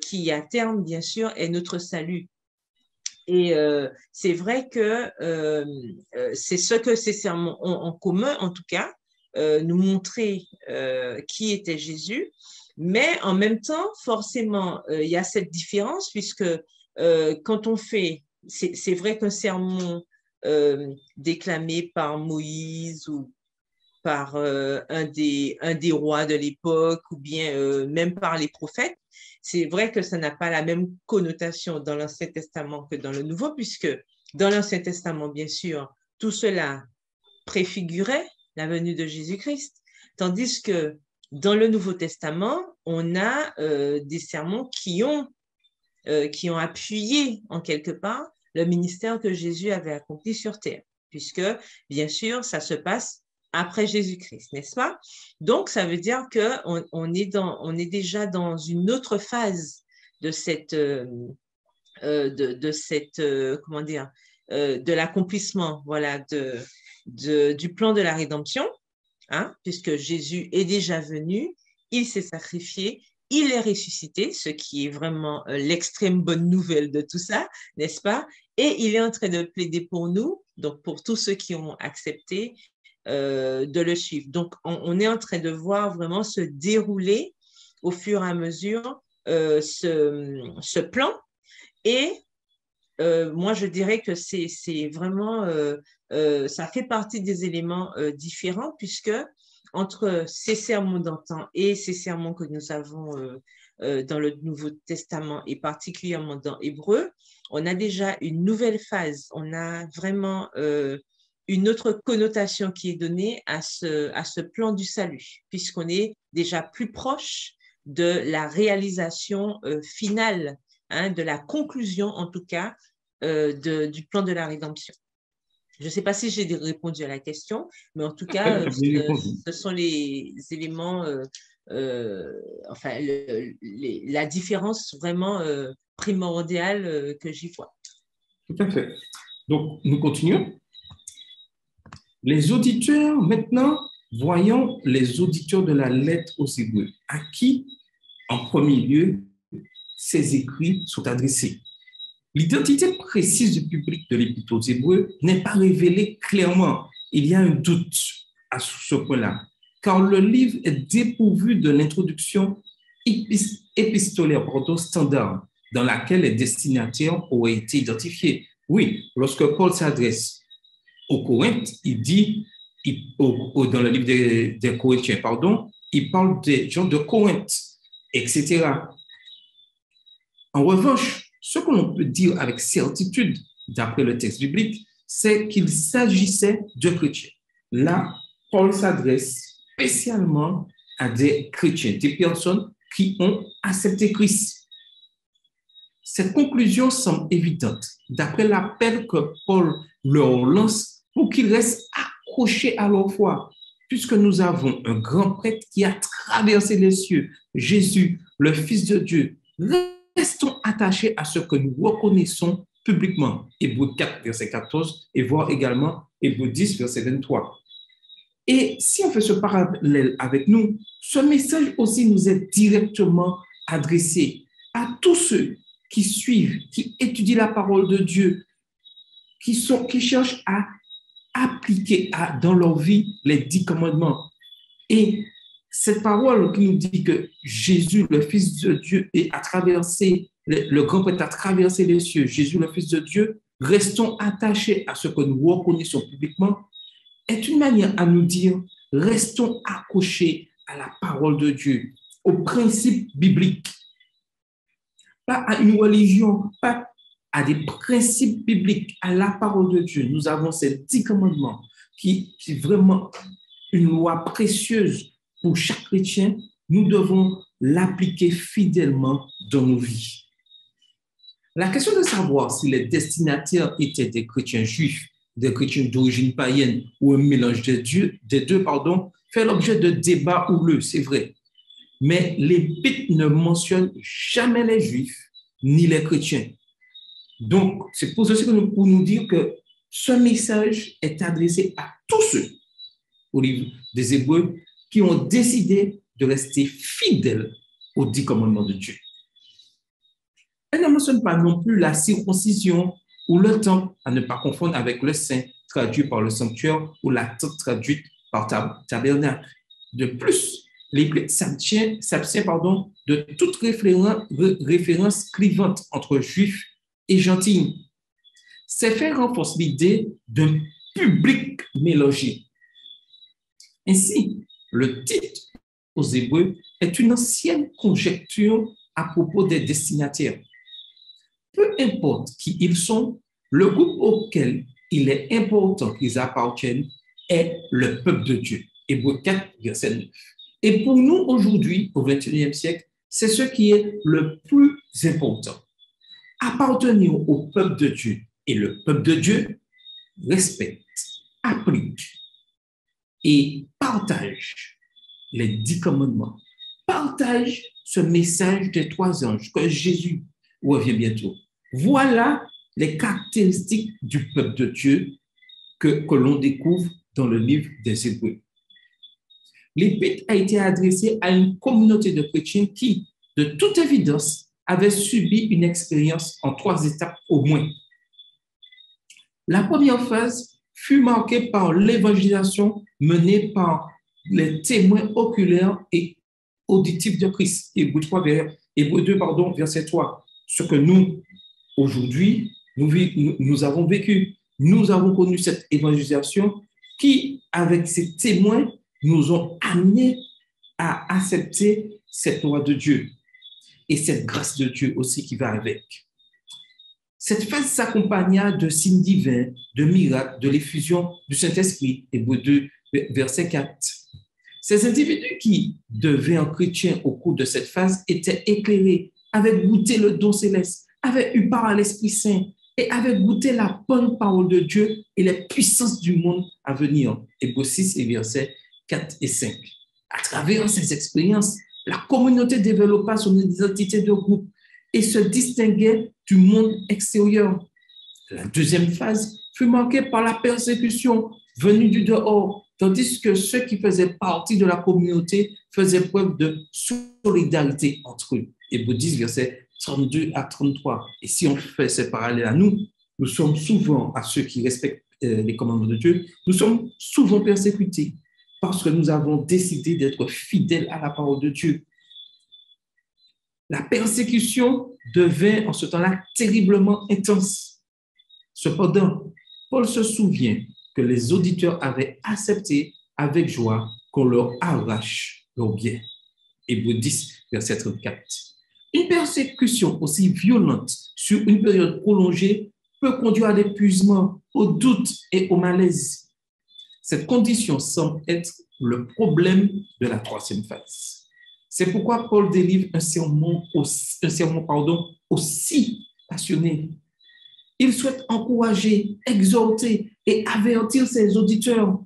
qui à terme, bien sûr, est notre salut. Et c'est vrai que c'est ce que ces sermons ont en commun, en tout cas, nous montrer qui était Jésus, mais en même temps, forcément, il y a cette différence puisque quand on fait c'est vrai qu'un sermon déclamé par Moïse ou par un des rois de l'époque ou bien même par les prophètes, c'est vrai que ça n'a pas la même connotation dans l'Ancien Testament que dans le Nouveau, puisque dans l'Ancien Testament, bien sûr, tout cela préfigurait la venue de Jésus-Christ. Tandis que dans le Nouveau Testament, on a des sermons qui ont appuyé en quelque part le ministère que Jésus avait accompli sur terre, puisque bien sûr, ça se passe après Jésus-Christ, n'est-ce pas? Donc, ça veut dire qu'on est déjà dans une autre phase de comment dire, de l'accomplissement, voilà, du plan de la rédemption, hein, puisque Jésus est déjà venu, il s'est sacrifié, il est ressuscité, ce qui est vraiment l'extrême bonne nouvelle de tout ça, n'est-ce pas? Et il est en train de plaider pour nous, donc pour tous ceux qui ont accepté de le suivre. Donc, on est en train de voir vraiment se dérouler au fur et à mesure ce plan. Et moi, je dirais que c'est vraiment, ça fait partie des éléments différents, puisque entre ces sermons d'antan et ces sermons que nous avons dans le Nouveau Testament et particulièrement dans Hébreu, on a déjà une nouvelle phase. On a vraiment une autre connotation qui est donnée à ce plan du salut, puisqu'on est déjà plus proche de la réalisation finale, hein, de la conclusion en tout cas du plan de la rédemption. Je ne sais pas si j'ai répondu à la question, mais en tout cas, ce sont les éléments, enfin, la différence vraiment primordiale que j'y vois. Tout à fait. Donc, nous continuons. Les auditeurs, maintenant, voyons les auditeurs de la lettre aux Hébreux, à qui, en premier lieu, ces écrits sont adressés. L'identité précise du public de l'Épître aux Hébreux n'est pas révélée clairement. Il y a un doute à ce point-là, car le livre est dépourvu de l'introduction épistolaire standard dans laquelle les destinataires auraient été identifiés. Oui, lorsque Paul s'adresse aux Corinthes, il dit, dans le livre des Corinthiens, il parle des gens de Corinthe, etc. En revanche, ce que l'on peut dire avec certitude, d'après le texte biblique, c'est qu'il s'agissait de chrétiens. Là, Paul s'adresse spécialement à des chrétiens, des personnes qui ont accepté Christ. Cette conclusion semble évidente, d'après l'appel que Paul leur lance pour qu'ils restent accrochés à leur foi, puisque nous avons un grand prêtre qui a traversé les cieux, Jésus, le Fils de Dieu. Restons attachés à ce que nous reconnaissons publiquement. Hébreux 4, verset 14, et voir également Hébreux 10, verset 23. Et si on fait ce parallèle avec nous, ce message aussi nous est directement adressé à tous ceux qui suivent, qui étudient la parole de Dieu, qui cherchent à appliquer dans leur vie les 10 commandements. Et cette parole qui nous dit que Jésus, le Fils de Dieu, a traversé, le grand prêtre a traversé les cieux, Jésus, le Fils de Dieu, restons attachés à ce que nous reconnaissons publiquement, est une manière à nous dire, restons accrochés à la parole de Dieu, aux principes bibliques, pas à une religion, pas à des principes bibliques, à la parole de Dieu. Nous avons ces 10 commandements qui est vraiment une loi précieuse pour chaque chrétien. Nous devons l'appliquer fidèlement dans nos vies. La question de savoir si les destinataires étaient des chrétiens juifs, des chrétiens d'origine païenne ou un mélange des deux, fait l'objet de débats houleux, c'est vrai. Mais l'Épître ne mentionne jamais les juifs ni les chrétiens. Donc, c'est pour ceci que pour nous dire que ce message est adressé à tous ceux, au livre des Hébreux, qui ont décidé de rester fidèles aux 10 commandements de Dieu. Elle ne mentionne pas non plus la circoncision ou le temple, à ne pas confondre avec le saint traduit par le sanctuaire ou la tente traduite par tabernacle. De plus, l'Épître s'abstient de toute référence clivante entre juifs et gentils. Ces faits renforcent l'idée d'un public mélangé. Ainsi, le titre aux Hébreux est une ancienne conjecture à propos des destinataires. Peu importe qui ils sont, le groupe auquel il est important qu'ils appartiennent est le peuple de Dieu. Hébreux 4, verset 9. Et pour nous, aujourd'hui, au XXIe siècle, c'est ce qui est le plus important. Appartenir au peuple de Dieu. Et le peuple de Dieu respecte, applique et partage les 10 commandements. Partage ce message des 3 anges que Jésus revient bientôt. Voilà les caractéristiques du peuple de Dieu que l'on découvre dans le livre des Hébreux. L'épître a été adressée à une communauté de chrétiens qui, de toute évidence, avait subi une expérience en 3 étapes au moins. La première phase fut marquée par l'évangélisation menée par les témoins oculaires et auditifs de Christ. Hébreux 2, verset 3. Ce que nous, aujourd'hui, nous avons vécu. Nous avons connu cette évangélisation qui, avec ces témoins, nous ont amenés à accepter cette loi de Dieu et cette grâce de Dieu aussi qui va avec. Cette phase s'accompagna de signes divins, de miracles, de l'effusion du Saint-Esprit, Hébreux 2, verset 4. Ces individus qui devenaient chrétiens au cours de cette phase étaient éclairés, avaient goûté le don céleste, avaient eu part à l'Esprit Saint et avaient goûté la bonne parole de Dieu et les puissances du monde à venir, Hébreux 6 et versets 4 et 5. À travers ces expériences, la communauté développa son identité de groupe et se distinguait du monde extérieur. La deuxième phase fut marquée par la persécution venue du dehors, tandis que ceux qui faisaient partie de la communauté faisaient preuve de solidarité entre eux. Hébreux 10, versets 32 à 33. Et si on fait ces parallèles à nous, nous sommes souvent, à ceux qui respectent les commandements de Dieu, nous sommes souvent persécutés parce que nous avons décidé d'être fidèles à la parole de Dieu. La persécution devint en ce temps-là terriblement intense. Cependant, Paul se souvient que les auditeurs avaient accepté avec joie qu'on leur arrache leur bien. Hébreux 10, verset 34. Une persécution aussi violente sur une période prolongée peut conduire à l'épuisement, au doute et au malaise. Cette condition semble être le problème de la troisième phase. C'est pourquoi Paul délivre un sermon aussi passionné. Il souhaite encourager, exhorter et avertir ses auditeurs.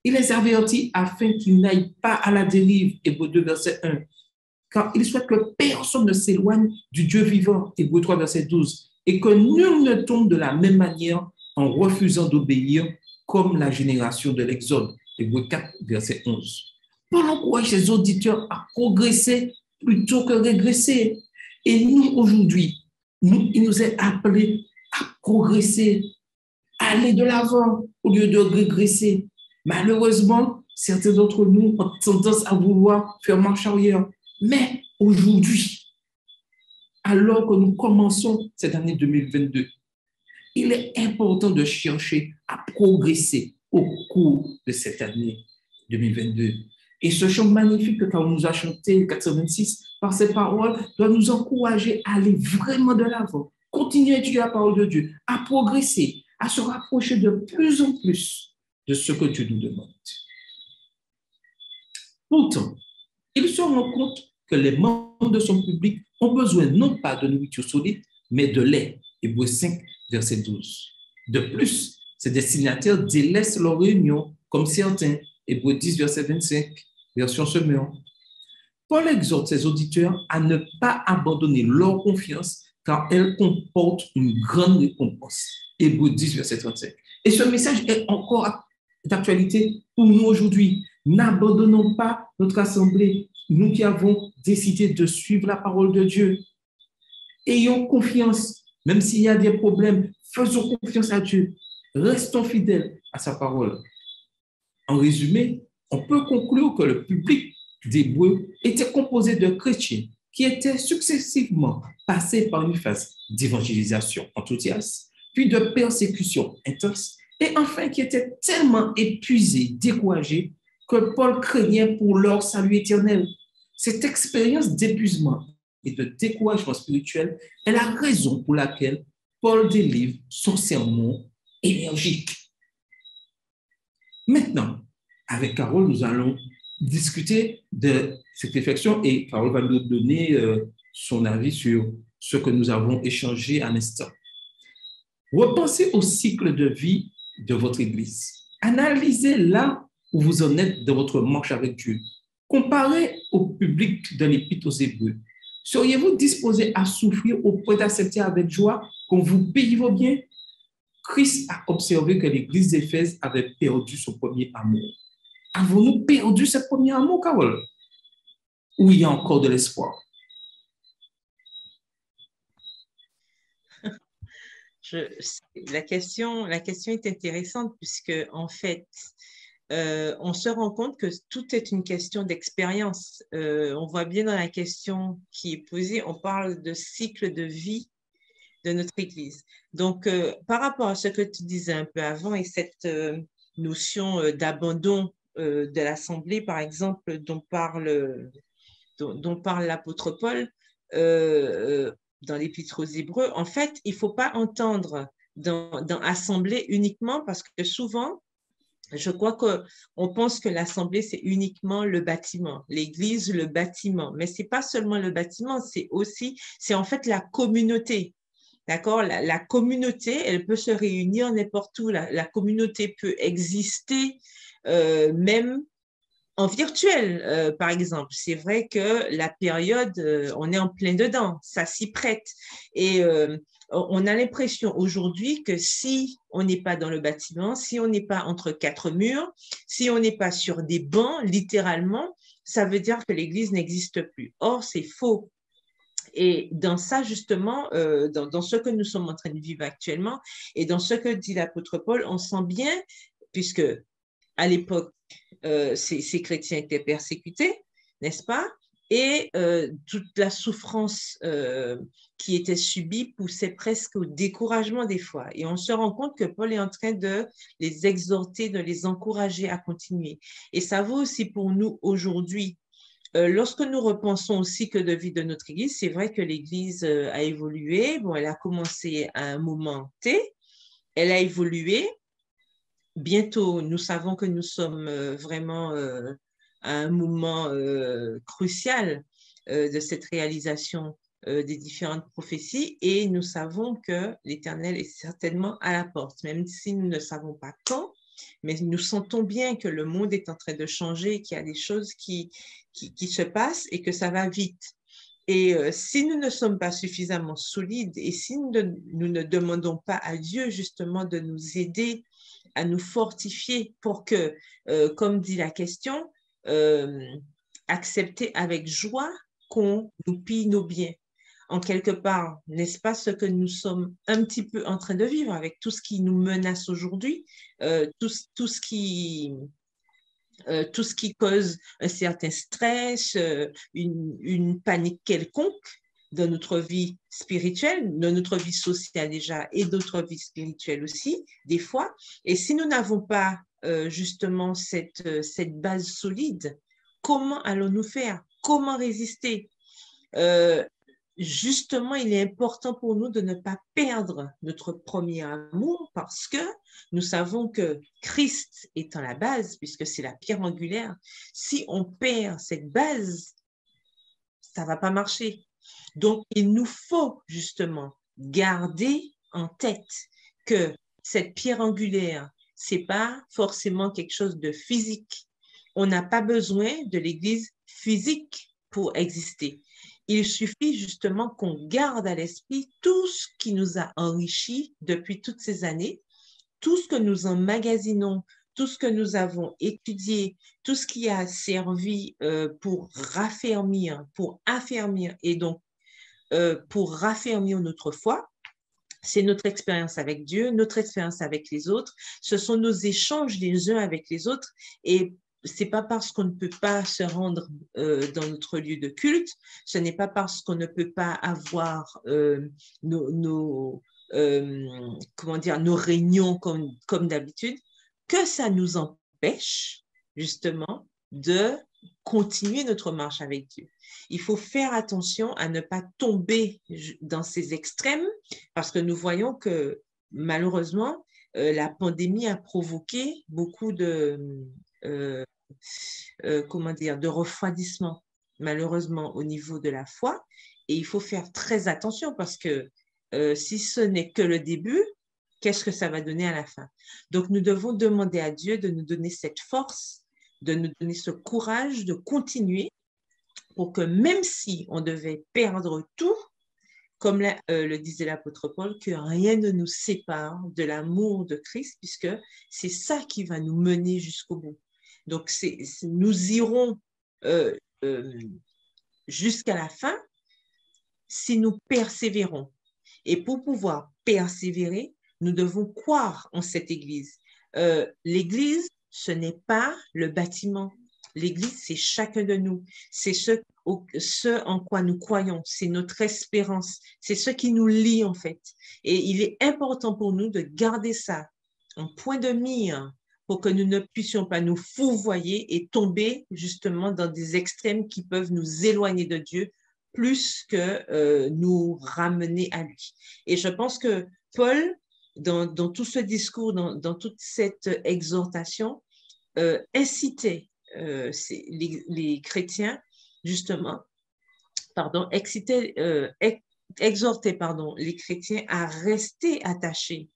Il les avertit afin qu'ils n'aillent pas à la dérive, Hébreux 2, verset 1. Car il souhaite que personne ne s'éloigne du Dieu vivant, Hébreux 3, verset 12, et que nul ne tombe de la même manière en refusant d'obéir comme la génération de l'Exode, Hébreux 4, verset 11. Paul encourage ses auditeurs à progresser plutôt que régresser. Et nous, aujourd'hui, il nous est appelé à progresser, à aller de l'avant au lieu de régresser. Malheureusement, certains d'entre nous ont tendance à vouloir faire marche arrière. Mais aujourd'hui, alors que nous commençons cette année 2022, il est important de chercher à progresser au cours de cette année 2022. Et ce chant magnifique que quand nous a chanté 426 par ces paroles doit nous encourager à aller vraiment de l'avant, continuer à étudier la parole de Dieu, à progresser, à se rapprocher de plus en plus de ce que Dieu nous demande. Pourtant, il se rend compte que les membres de son public ont besoin non pas de nourriture solide, mais de lait. Hébreux 5, verset 12. De plus, ces destinataires délaissent leur réunion comme certains. Hébreux 10, verset 25, version Semeur. Paul exhorte ses auditeurs à ne pas abandonner leur confiance car elle comporte une grande récompense. Hébreux 10, verset 35. Et ce message est encore d'actualité pour nous aujourd'hui. N'abandonnons pas notre assemblée, nous qui avons décidé de suivre la parole de Dieu. Ayons confiance, même s'il y a des problèmes, faisons confiance à Dieu. Restons fidèles à sa parole. En résumé, on peut conclure que le public d'Hébreux était composé de chrétiens qui étaient successivement passés par une phase d'évangélisation enthousiaste, puis de persécution intense, et enfin qui étaient tellement épuisés, découragés, que Paul craignait pour leur salut éternel. Cette expérience d'épuisement et de découragement spirituel est la raison pour laquelle Paul délivre son sermon énergique. Maintenant, avec Carole, nous allons discuter de cette réflexion et Carole va nous donner son avis sur ce que nous avons échangé à l'instant. Repensez au cycle de vie de votre Église. Analysez là où vous en êtes dans votre marche avec Dieu. Comparez au public de l'Épître aux Hébreux. Seriez-vous disposé à souffrir au point d'accepter avec joie qu'on vous paye vos biens? Christ a observé que l'Église d'Éphèse avait perdu son premier amour. Avons-nous perdu ce premier amour, Carole? Ou il y a encore de l'espoir? La question est intéressante puisque, en fait, on se rend compte que tout est une question d'expérience. On voit bien dans la question qui est posée, on parle de cycle de vie de notre Église. Donc, par rapport à ce que tu disais un peu avant et cette notion d'abandon de l'Assemblée, par exemple, dont parle l'apôtre Paul, dans l'Épître aux Hébreux, en fait, il ne faut pas entendre dans Assemblée uniquement parce que souvent, je crois qu'on pense que l'Assemblée, c'est uniquement le bâtiment, l'Église, le bâtiment. Mais ce n'est pas seulement le bâtiment, c'est en fait la communauté. D'accord? La communauté, elle peut se réunir n'importe où. La communauté peut exister même en virtuel, par exemple. C'est vrai que la période, on est en plein dedans, ça s'y prête. Et on a l'impression aujourd'hui que si on n'est pas dans le bâtiment, si on n'est pas entre quatre murs, si on n'est pas sur des bancs, littéralement, ça veut dire que l'Église n'existe plus. Or, c'est faux. Et dans ça, justement, dans ce que nous sommes en train de vivre actuellement et dans ce que dit l'apôtre Paul, on sent bien, puisque à l'époque, ces chrétiens étaient persécutés, n'est-ce pas? Et toute la souffrance qui était subie poussait presque au découragement des fois. Et on se rend compte que Paul est en train de les exhorter, de les encourager à continuer. Et ça vaut aussi pour nous aujourd'hui. Lorsque nous repensons au cycle de vie de notre Église, c'est vrai que l'Église a évolué. Bon, elle a commencé à un moment T, elle a évolué. Bientôt, nous savons que nous sommes vraiment à un moment crucial de cette réalisation des différentes prophéties et nous savons que l'Éternel est certainement à la porte, même si nous ne savons pas quand, mais nous sentons bien que le monde est en train de changer, qu'il y a des choses qui se passent et que ça va vite. Et si nous ne sommes pas suffisamment solides et si nous ne demandons pas à Dieu justement de nous aider à nous fortifier pour que, comme dit la question, accepter avec joie qu'on nous pille nos biens. En quelque part, n'est-ce pas ce que nous sommes un petit peu en train de vivre avec tout ce qui nous menace aujourd'hui, tout ce qui cause un certain stress, une panique quelconque dans notre vie spirituelle, dans notre vie sociale déjà et d'autres vies spirituelles aussi, des fois. Et si nous n'avons pas justement cette base solide, comment allons-nous faire? Comment résister? Justement, il est important pour nous de ne pas perdre notre premier amour parce que nous savons que Christ étant la base, puisque c'est la pierre angulaire, si on perd cette base, ça ne va pas marcher. Donc, il nous faut justement garder en tête que cette pierre angulaire, ce n'est pas forcément quelque chose de physique. On n'a pas besoin de l'Église physique pour exister. Il suffit justement qu'on garde à l'esprit tout ce qui nous a enrichis depuis toutes ces années, tout ce que nous emmagasinons, tout ce que nous avons étudié, tout ce qui a servi pour raffermir, pour affermir et donc pour raffermir notre foi. C'est notre expérience avec Dieu, notre expérience avec les autres. Ce sont nos échanges les uns avec les autres et c'est pas parce qu'on ne peut pas se rendre dans notre lieu de culte, ce n'est pas parce qu'on ne peut pas avoir nos réunions comme d'habitude que ça nous empêche justement de continuer notre marche avec Dieu. Il faut faire attention à ne pas tomber dans ces extrêmes parce que nous voyons que malheureusement, la pandémie a provoqué beaucoup de comment dire, de refroidissement, malheureusement, au niveau de la foi. Et il faut faire très attention parce que si ce n'est que le début, qu'est-ce que ça va donner à la fin? Donc, nous devons demander à Dieu de nous donner cette force, de nous donner ce courage de continuer pour que même si on devait perdre tout, comme le disait l'apôtre Paul, que rien ne nous sépare de l'amour de Christ, puisque c'est ça qui va nous mener jusqu'au bout. Donc, nous irons jusqu'à la fin si nous persévérons. Et pour pouvoir persévérer, nous devons croire en cette Église. L'Église, ce n'est pas le bâtiment. L'Église, c'est chacun de nous. C'est ce en quoi nous croyons. C'est notre espérance. C'est ce qui nous lie, en fait. Et il est important pour nous de garder ça en point de mire pour que nous ne puissions pas nous fourvoyer et tomber justement dans des extrêmes qui peuvent nous éloigner de Dieu plus que nous ramener à lui. Et je pense que Paul, dans tout ce discours, dans toute cette exhortation, incitait les chrétiens, justement, exhortait les chrétiens à rester attachés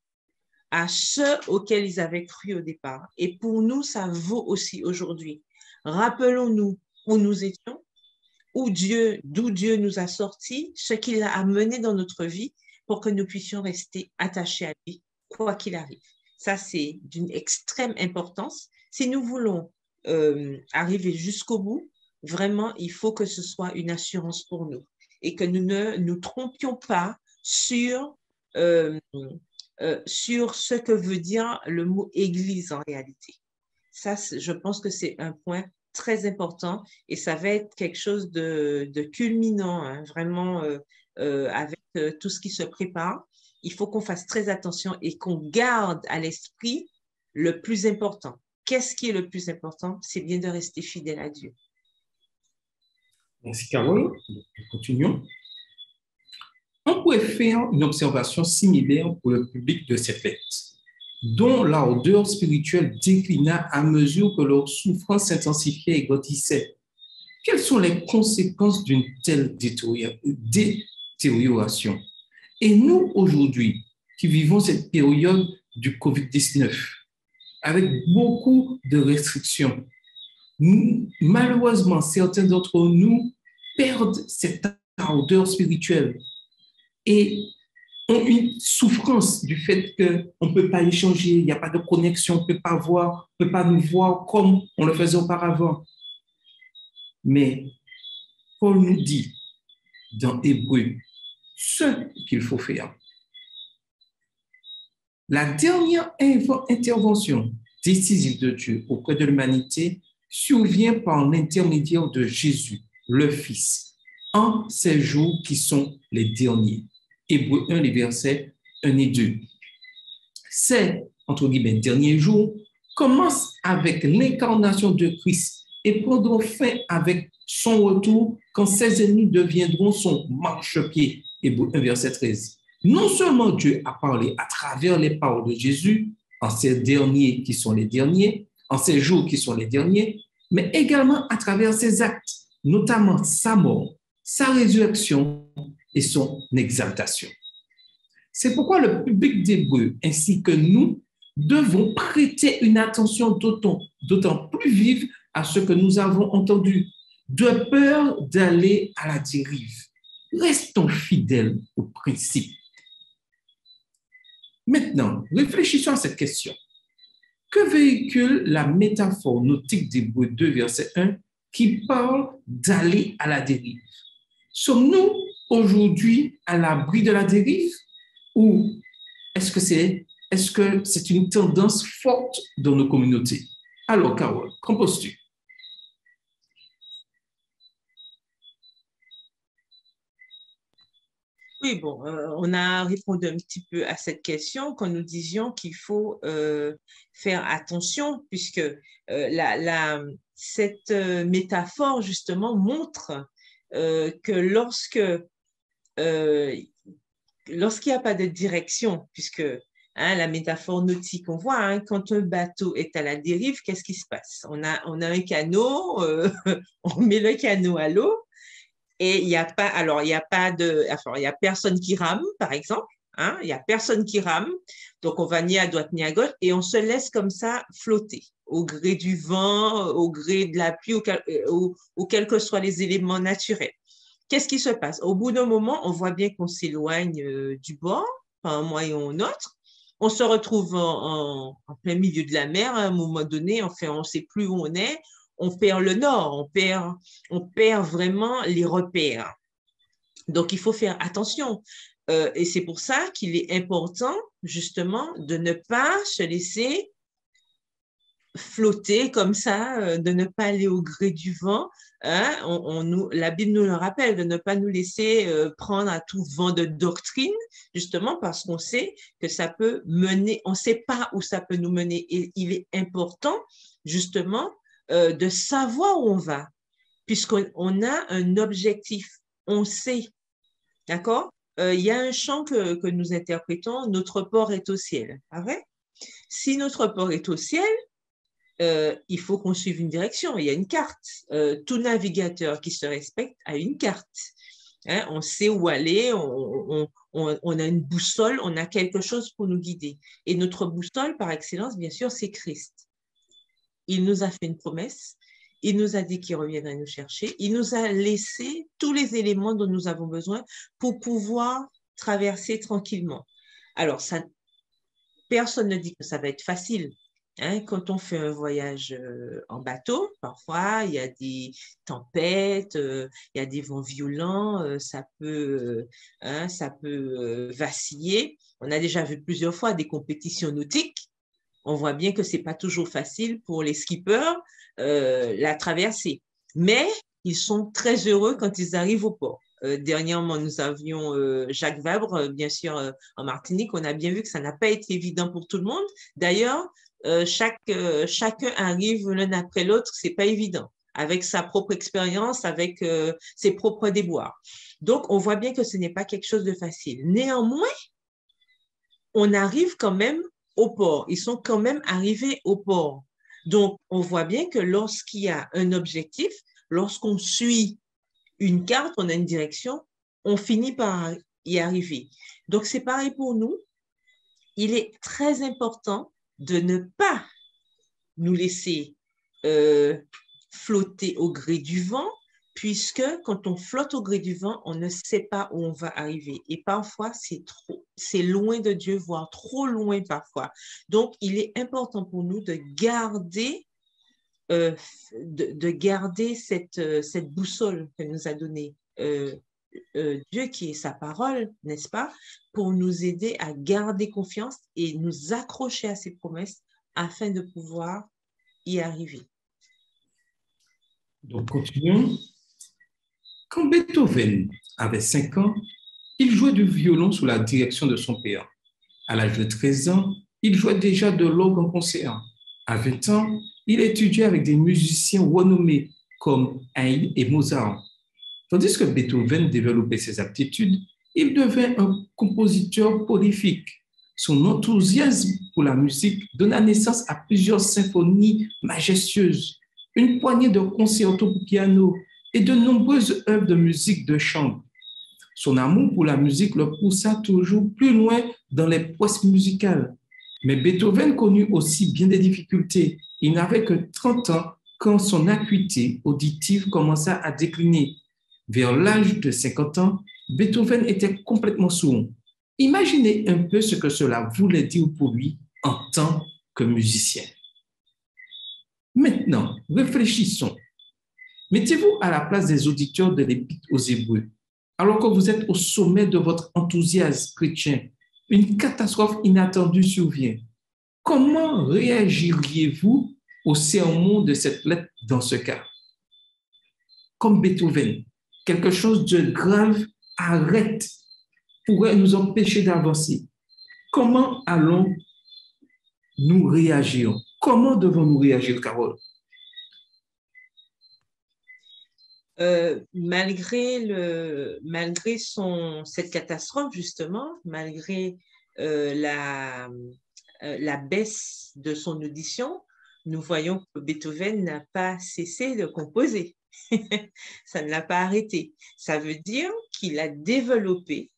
à ceux auxquels ils avaient cru au départ. Et pour nous, ça vaut aussi aujourd'hui. Rappelons-nous où nous étions, d'où Dieu nous a sortis, ce qu'il a amené dans notre vie pour que nous puissions rester attachés à lui, quoi qu'il arrive. Ça, c'est d'une extrême importance. Si nous voulons arriver jusqu'au bout, vraiment, il faut que ce soit une assurance pour nous et que nous ne nous trompions pas sur ce que veut dire le mot Église en réalité. Ça, je pense que c'est un point très important et ça va être quelque chose de culminant, hein, vraiment, avec tout ce qui se prépare. Il faut qu'on fasse très attention et qu'on garde à l'esprit le plus important. Qu'est-ce qui est le plus important? C'est bien de rester fidèle à Dieu. Merci, Carole. Nous continuons. On pourrait faire une observation similaire pour le public de cette fête, dont l'ardeur spirituelle déclina à mesure que leur souffrance s'intensifiait et grandissait. Quelles sont les conséquences d'une telle détérioration? Et nous, aujourd'hui, qui vivons cette période du COVID-19, avec beaucoup de restrictions, malheureusement, certains d'entre nous perdent cette ardeur spirituelle et ont une souffrance du fait qu'on ne peut pas échanger, il n'y a pas de connexion, on ne peut pas voir, on ne peut pas nous voir comme on le faisait auparavant. Mais Paul nous dit dans Hébreux ce qu'il faut faire. La dernière intervention décisive de Dieu auprès de l'humanité survient par l'intermédiaire de Jésus, le Fils, en ces jours qui sont les derniers. Hébreux 1, les versets 1 et 2. Ces, entre guillemets, derniers jours commencent avec l'incarnation de Christ et prendront fin avec son retour quand ses ennemis deviendront son marchepied. Hébreux 1, verset 13. Non seulement Dieu a parlé à travers les paroles de Jésus, en ces derniers qui sont les derniers, en ces jours qui sont les derniers, mais également à travers ses actes, notamment sa mort, sa résurrection et son exaltation. C'est pourquoi le public d'Hébreux ainsi que nous devons prêter une attention d'autant plus vive à ce que nous avons entendu, de peur d'aller à la dérive. Restons fidèles aux principes. Maintenant, réfléchissons à cette question. Que véhicule la métaphore nautique d'Hébreux 2, verset 1, qui parle d'aller à la dérive? Sommes-nous aujourd'hui à l'abri de la dérive ou est-ce que c'est une tendance forte dans nos communautés? Alors, Carole, qu'en penses-tu? Oui, bon, on a répondu un petit peu à cette question quand nous disions qu'il faut faire attention puisque cette métaphore justement montre que lorsqu'il n'y a pas de direction, puisque Hein, la métaphore nautique, on voit, hein, quand un bateau est à la dérive, qu'est-ce qui se passe? On a un canot, on met le canot à l'eau et il n'y a pas, alors il n'y a pas de, enfin, il y a personne qui rame, par exemple, hein, il n'y a personne qui rame, donc on va ni à droite ni à gauche et on se laisse comme ça flotter au gré du vent, au gré de la pluie, ou quels que soient les éléments naturels. Qu'est-ce qui se passe? Au bout d'un moment, on voit bien qu'on s'éloigne du bord, par un moyen ou un autre. On se retrouve en plein milieu de la mer à un moment donné, enfin, on ne sait plus où on est, on perd le nord, on perd vraiment les repères. Donc, il faut faire attention. Et c'est pour ça qu'il est important, justement, de ne pas se laisser flotter comme ça, de ne pas aller au gré du vent. Hein? La Bible nous le rappelle, de ne pas nous laisser prendre à tout vent de doctrine, justement parce qu'on sait que ça peut mener, on ne sait pas où ça peut nous mener. Et il est important, justement, de savoir où on va, puisqu'on a un objectif, on sait, d'accord? Il y a un chant que nous interprétons, notre port est au ciel. Ah ouais? Si notre port est au ciel, il faut qu'on suive une direction, il y a une carte. Tout navigateur qui se respecte a une carte. Hein, on sait où aller, on a une boussole, on a quelque chose pour nous guider. Et notre boussole, par excellence, bien sûr, c'est Christ. Il nous a fait une promesse, il nous a dit qu'il reviendrait nous chercher, il nous a laissé tous les éléments dont nous avons besoin pour pouvoir traverser tranquillement. Alors, ça, personne ne dit que ça va être facile. Hein, quand on fait un voyage en bateau, parfois il y a des tempêtes, il y a des vents violents, ça peut vaciller. On a déjà vu plusieurs fois des compétitions nautiques. On voit bien que c'est pas toujours facile pour les skippers la traversée, mais ils sont très heureux quand ils arrivent au port. Dernièrement, nous avions Jacques Vabre, bien sûr, en Martinique. On a bien vu que ça n'a pas été évident pour tout le monde. D'ailleurs, chacun arrive l'un après l'autre, c'est pas évident, avec sa propre expérience, avec ses propres déboires. Donc, on voit bien que ce n'est pas quelque chose de facile. Néanmoins, on arrive quand même au port. Ils sont quand même arrivés au port. Donc, on voit bien que lorsqu'il y a un objectif, lorsqu'on suit une carte, on a une direction, on finit par y arriver. Donc, c'est pareil pour nous. Il est très important de ne pas nous laisser flotter au gré du vent, puisque quand on flotte au gré du vent, on ne sait pas où on va arriver. Et parfois, c'est loin de Dieu, voire trop loin parfois. Donc, il est important pour nous de garder, cette boussole que nous a donnée Dieu, qui est sa parole, n'est-ce pas, pour nous aider à garder confiance et nous accrocher à ses promesses afin de pouvoir y arriver. Donc, continuons. Quand Beethoven avait 5 ans, il jouait du violon sous la direction de son père. À l'âge de 13 ans, il jouait déjà de l'orgue en concert. À 20 ans, il étudiait avec des musiciens renommés comme Haydn et Mozart. Tandis que Beethoven développait ses aptitudes, il devint un compositeur prolifique. Son enthousiasme pour la musique donna naissance à plusieurs symphonies majestueuses, une poignée de concertos pour piano et de nombreuses œuvres de musique de chambre. Son amour pour la musique le poussa toujours plus loin dans les prouesses musicales. Mais Beethoven connut aussi bien des difficultés. Il n'avait que 30 ans quand son acuité auditive commença à décliner. Vers l'âge de 50 ans, Beethoven était complètement sourd. Imaginez un peu ce que cela voulait dire pour lui en tant que musicien. Maintenant, réfléchissons. Mettez-vous à la place des auditeurs de l'Épître aux Hébreux. Alors que vous êtes au sommet de votre enthousiasme chrétien, une catastrophe inattendue survient. Comment réagiriez-vous au sermon de cette lettre dans ce cas? Comme Beethoven, quelque chose de grave arrête, pourrait nous empêcher d'avancer. Comment allons-nous réagir? Comment devons-nous réagir, Carole? Malgré cette catastrophe, justement, malgré la baisse de son audition, nous voyons que Beethoven n'a pas cessé de composer. Ça ne l'a pas arrêté. Ça veut dire qu'il a développé,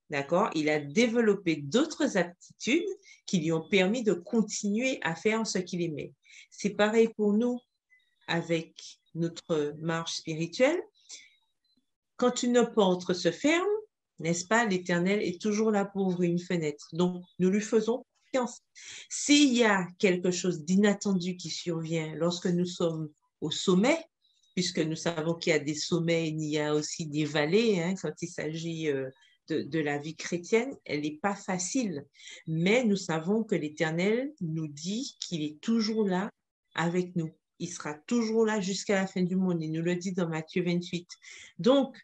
d'accord? Il a développé d'autres aptitudes qui lui ont permis de continuer à faire ce qu'il aimait. C'est pareil pour nous avec notre marche spirituelle. Quand une porte se ferme, n'est-ce pas, l'Éternel est toujours là pour ouvrir une fenêtre. Donc, nous lui faisons confiance. S'il y a quelque chose d'inattendu qui survient lorsque nous sommes au sommet, puisque nous savons qu'il y a des sommets, il y a aussi des vallées, hein, quand il s'agit de la vie chrétienne, elle n'est pas facile. Mais nous savons que l'Éternel nous dit qu'il est toujours là avec nous. Il sera toujours là jusqu'à la fin du monde. Il nous le dit dans Matthieu 28. Donc,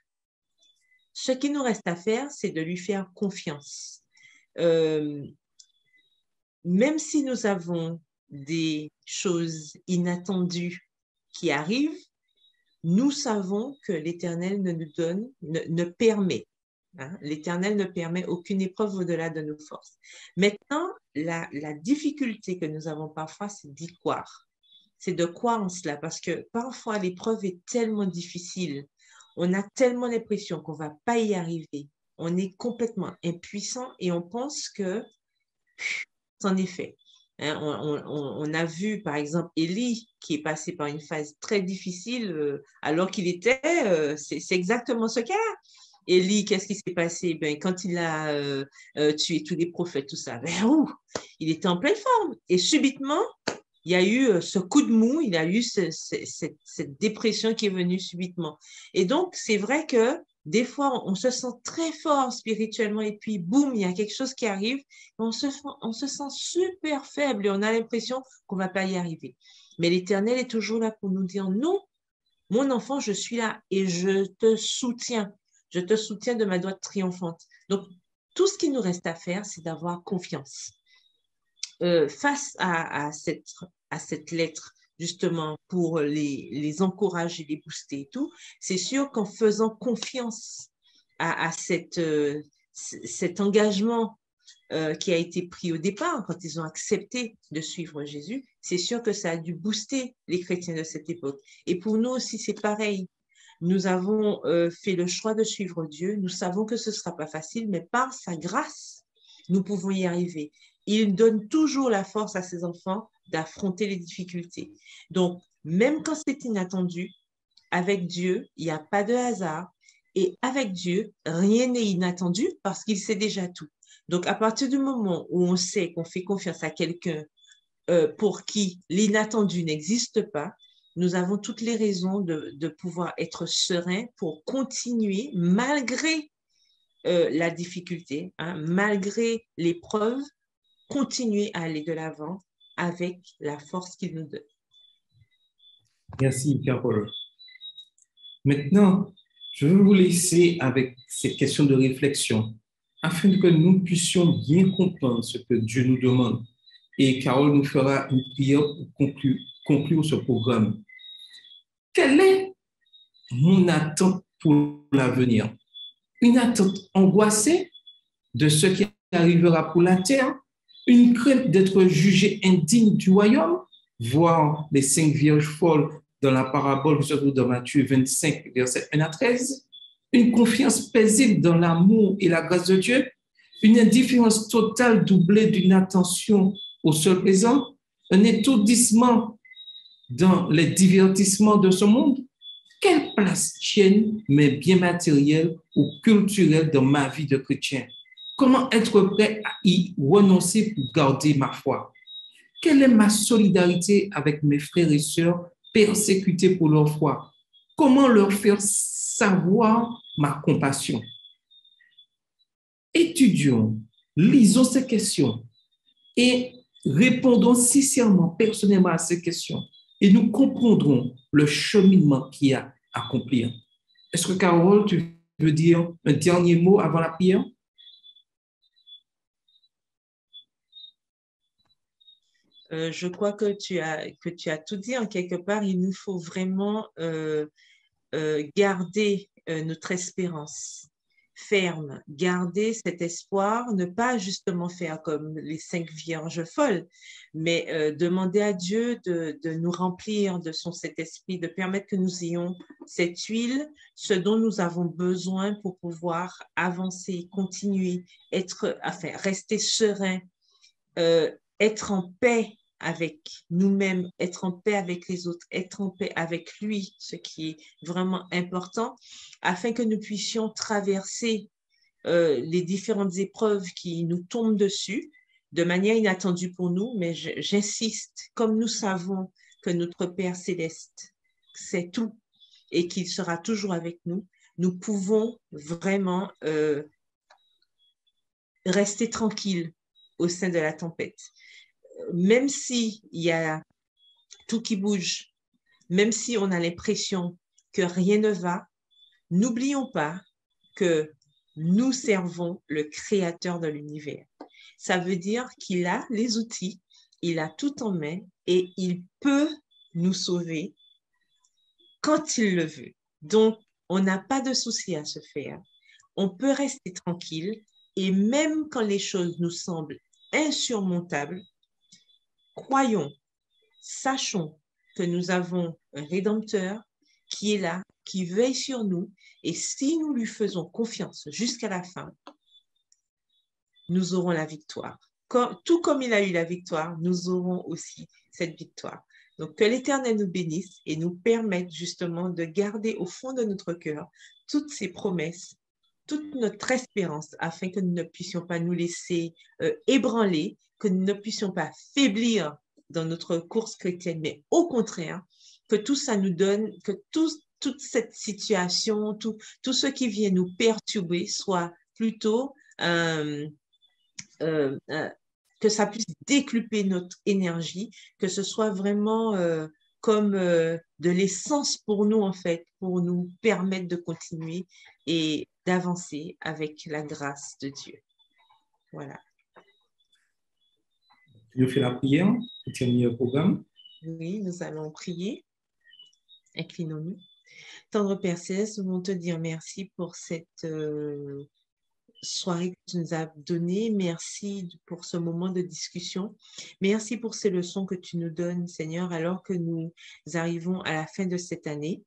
ce qui nous reste à faire, c'est de lui faire confiance. Même si nous avons des choses inattendues qui arrivent, nous savons que l'Éternel ne permet. Hein, l'Éternel ne permet aucune épreuve au-delà de nos forces. Maintenant, la difficulté que nous avons parfois, c'est d'y croire. C'est de croire en cela, parce que parfois l'épreuve est tellement difficile. On a tellement l'impression qu'on ne va pas y arriver. On est complètement impuissant et on pense que c'en est fait. Hein, on a vu, par exemple, Élie, qui est passé par une phase très difficile alors qu'il était, c'est exactement ce cas-là. Élie, qu'est-ce qui s'est passé? Ben, quand il a tué tous les prophètes, tout ça, ben, il était en pleine forme. Et subitement, il y a eu ce coup de mou, il y a eu cette dépression qui est venue subitement. Et donc, c'est vrai que des fois, on se sent très fort spirituellement et puis, boum, il y a quelque chose qui arrive. On se sent super faible et on a l'impression qu'on ne va pas y arriver. Mais l'Éternel est toujours là pour nous dire, non, mon enfant, je suis là et je te soutiens. Je te soutiens de ma droite triomphante. Donc, tout ce qu'il nous reste à faire, c'est d'avoir confiance. Face à cette lettre, justement, pour les encourager, les booster et tout, c'est sûr qu'en faisant confiance à cet engagement qui a été pris au départ, quand ils ont accepté de suivre Jésus, c'est sûr que ça a dû booster les chrétiens de cette époque. Et pour nous aussi, c'est pareil. Nous avons fait le choix de suivre Dieu. Nous savons que ce ne sera pas facile, mais par sa grâce, nous pouvons y arriver. Il donne toujours la force à ses enfants d'affronter les difficultés. Donc, même quand c'est inattendu, avec Dieu, il n'y a pas de hasard. Et avec Dieu, rien n'est inattendu parce qu'il sait déjà tout. Donc, à partir du moment où on sait qu'on fait confiance à quelqu'un pour qui l'inattendu n'existe pas, nous avons toutes les raisons de pouvoir être sereins pour continuer malgré la difficulté, hein, malgré l'épreuve, continuer à aller de l'avant avec la force qu'il nous donne. Merci, Carole. Maintenant, je veux vous laisser avec ces questions de réflexion afin que nous puissions bien comprendre ce que Dieu nous demande. Et Carole nous fera une prière pour conclure ce programme. Quelle est mon attente pour l'avenir? Une attente angoissée de ce qui arrivera pour la terre, une crainte d'être jugé indigne du royaume, voir les 5 vierges folles dans la parabole de Matthieu 25, versets 1 à 13, une confiance paisible dans l'amour et la grâce de Dieu, une indifférence totale doublée d'une attention au seul présent, un étourdissement dans les divertissements de ce monde. Quelle place tiennent mes biens matériels ou culturels dans ma vie de chrétien? Comment être prêt à y renoncer pour garder ma foi? Quelle est ma solidarité avec mes frères et sœurs persécutés pour leur foi? Comment leur faire savoir ma compassion? Étudions, lisons ces questions et répondons sincèrement, personnellement à ces questions. Et nous comprendrons le cheminement qu'il y a à accomplir. Est-ce que, Carole, tu veux dire un dernier mot avant la prière? Je crois que tu as tout dit en quelque part. Il nous faut vraiment garder notre espérance. ferme, garder cet espoir, ne pas justement faire comme les 5 vierges folles, mais demander à Dieu de nous remplir de son Saint-Esprit, de permettre que nous ayons cette huile, ce dont nous avons besoin pour pouvoir avancer, continuer, rester serein, être en paix avec nous-mêmes, être en paix avec les autres, être en paix avec lui, ce qui est vraiment important, afin que nous puissions traverser les différentes épreuves qui nous tombent dessus de manière inattendue pour nous, mais j'insiste, comme nous savons que notre Père céleste sait tout et qu'il sera toujours avec nous, nous pouvons vraiment rester tranquilles au sein de la tempête. Même s'il y a tout qui bouge, même si on a l'impression que rien ne va, n'oublions pas que nous servons le Créateur de l'univers. Ça veut dire qu'il a les outils, il a tout en main et il peut nous sauver quand il le veut. Donc, on n'a pas de souci à se faire. On peut rester tranquille et même quand les choses nous semblent insurmontables, croyons, sachons que nous avons un Rédempteur qui est là, qui veille sur nous, et si nous lui faisons confiance jusqu'à la fin, nous aurons la victoire. Tout comme il a eu la victoire, nous aurons aussi cette victoire. Donc, que l'Éternel nous bénisse et nous permette justement de garder au fond de notre cœur toutes ces promesses, toute notre espérance, afin que nous ne puissions pas nous laisser ébranler, que nous ne puissions pas faiblir dans notre course chrétienne, mais au contraire, que tout ça nous donne, que toute cette situation, tout ce qui vient nous perturber soit plutôt que ça puisse décupler notre énergie, que ce soit vraiment comme de l'essence pour nous, en fait, pour nous permettre de continuer et d'avancer avec la grâce de Dieu. Voilà. Je fais la prière pour terminer le programme. Oui, nous allons prier. Inclinons-nous. Tendre Père Céleste, nous voulons te dire merci pour cette soirée que tu nous as donnée. Merci pour ce moment de discussion. Merci pour ces leçons que tu nous donnes, Seigneur, alors que nous arrivons à la fin de cette année.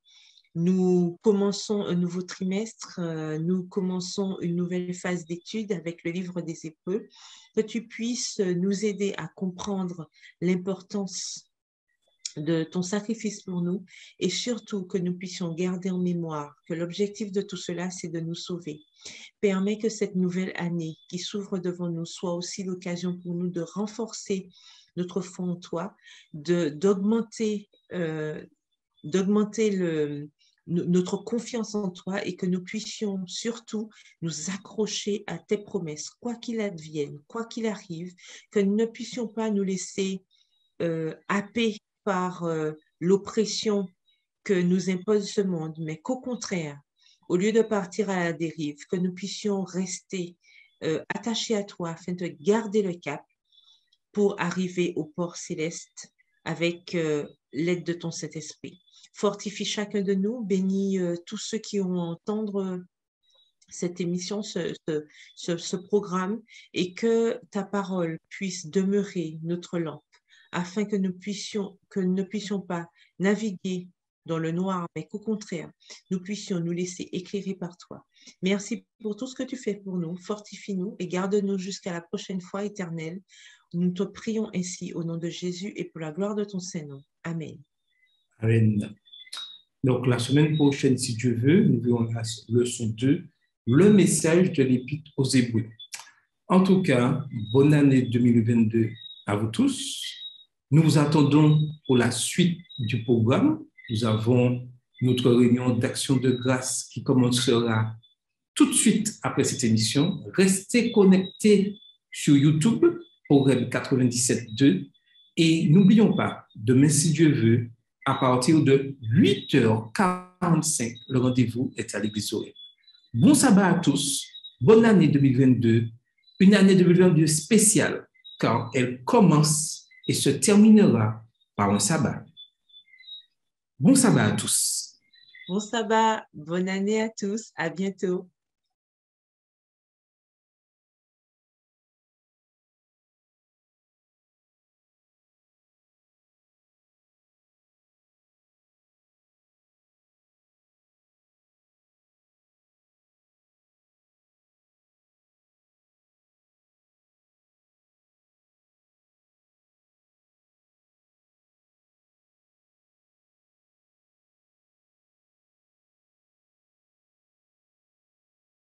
Nous commençons un nouveau trimestre, nous commençons une nouvelle phase d'études avec le livre des Hébreux. Que tu puisses nous aider à comprendre l'importance de ton sacrifice pour nous et surtout que nous puissions garder en mémoire que l'objectif de tout cela, c'est de nous sauver. Permets que cette nouvelle année qui s'ouvre devant nous soit aussi l'occasion pour nous de renforcer notre foi en toi, d'augmenter notre confiance en toi et que nous puissions surtout nous accrocher à tes promesses, quoi qu'il advienne, quoi qu'il arrive, que nous ne puissions pas nous laisser happer par l'oppression que nous impose ce monde, mais qu'au contraire, au lieu de partir à la dérive, que nous puissions rester attachés à toi afin de garder le cap pour arriver au port céleste avec l'aide de ton Saint-Esprit. Fortifie chacun de nous, bénis tous ceux qui ont à entendre cette émission, ce programme, et que ta parole puisse demeurer notre lampe, afin que nous ne puissions pas naviguer dans le noir, mais qu'au contraire, nous puissions nous laisser éclairer par toi. Merci pour tout ce que tu fais pour nous. Fortifie-nous et garde-nous jusqu'à la prochaine fois, Éternel. Nous te prions ainsi au nom de Jésus et pour la gloire de ton Saint-Nom. Amen. Amen. Donc, la semaine prochaine, si Dieu veut, nous verrons la leçon 2, le message de l'Épître aux Hébreux. En tout cas, bonne année 2022 à vous tous. Nous vous attendons pour la suite du programme. Nous avons notre réunion d'action de grâce qui commencera tout de suite après cette émission. Restez connectés sur YouTube, Programme 97.2. Et n'oublions pas, demain, si Dieu veut, à partir de 8h45, le rendez-vous est à l'Église Orem. Bon sabbat à tous, bonne année 2022, une année 2022 spéciale, car elle commence et se terminera par un sabbat. Bon sabbat à tous. Bon sabbat, bonne année à tous, à bientôt.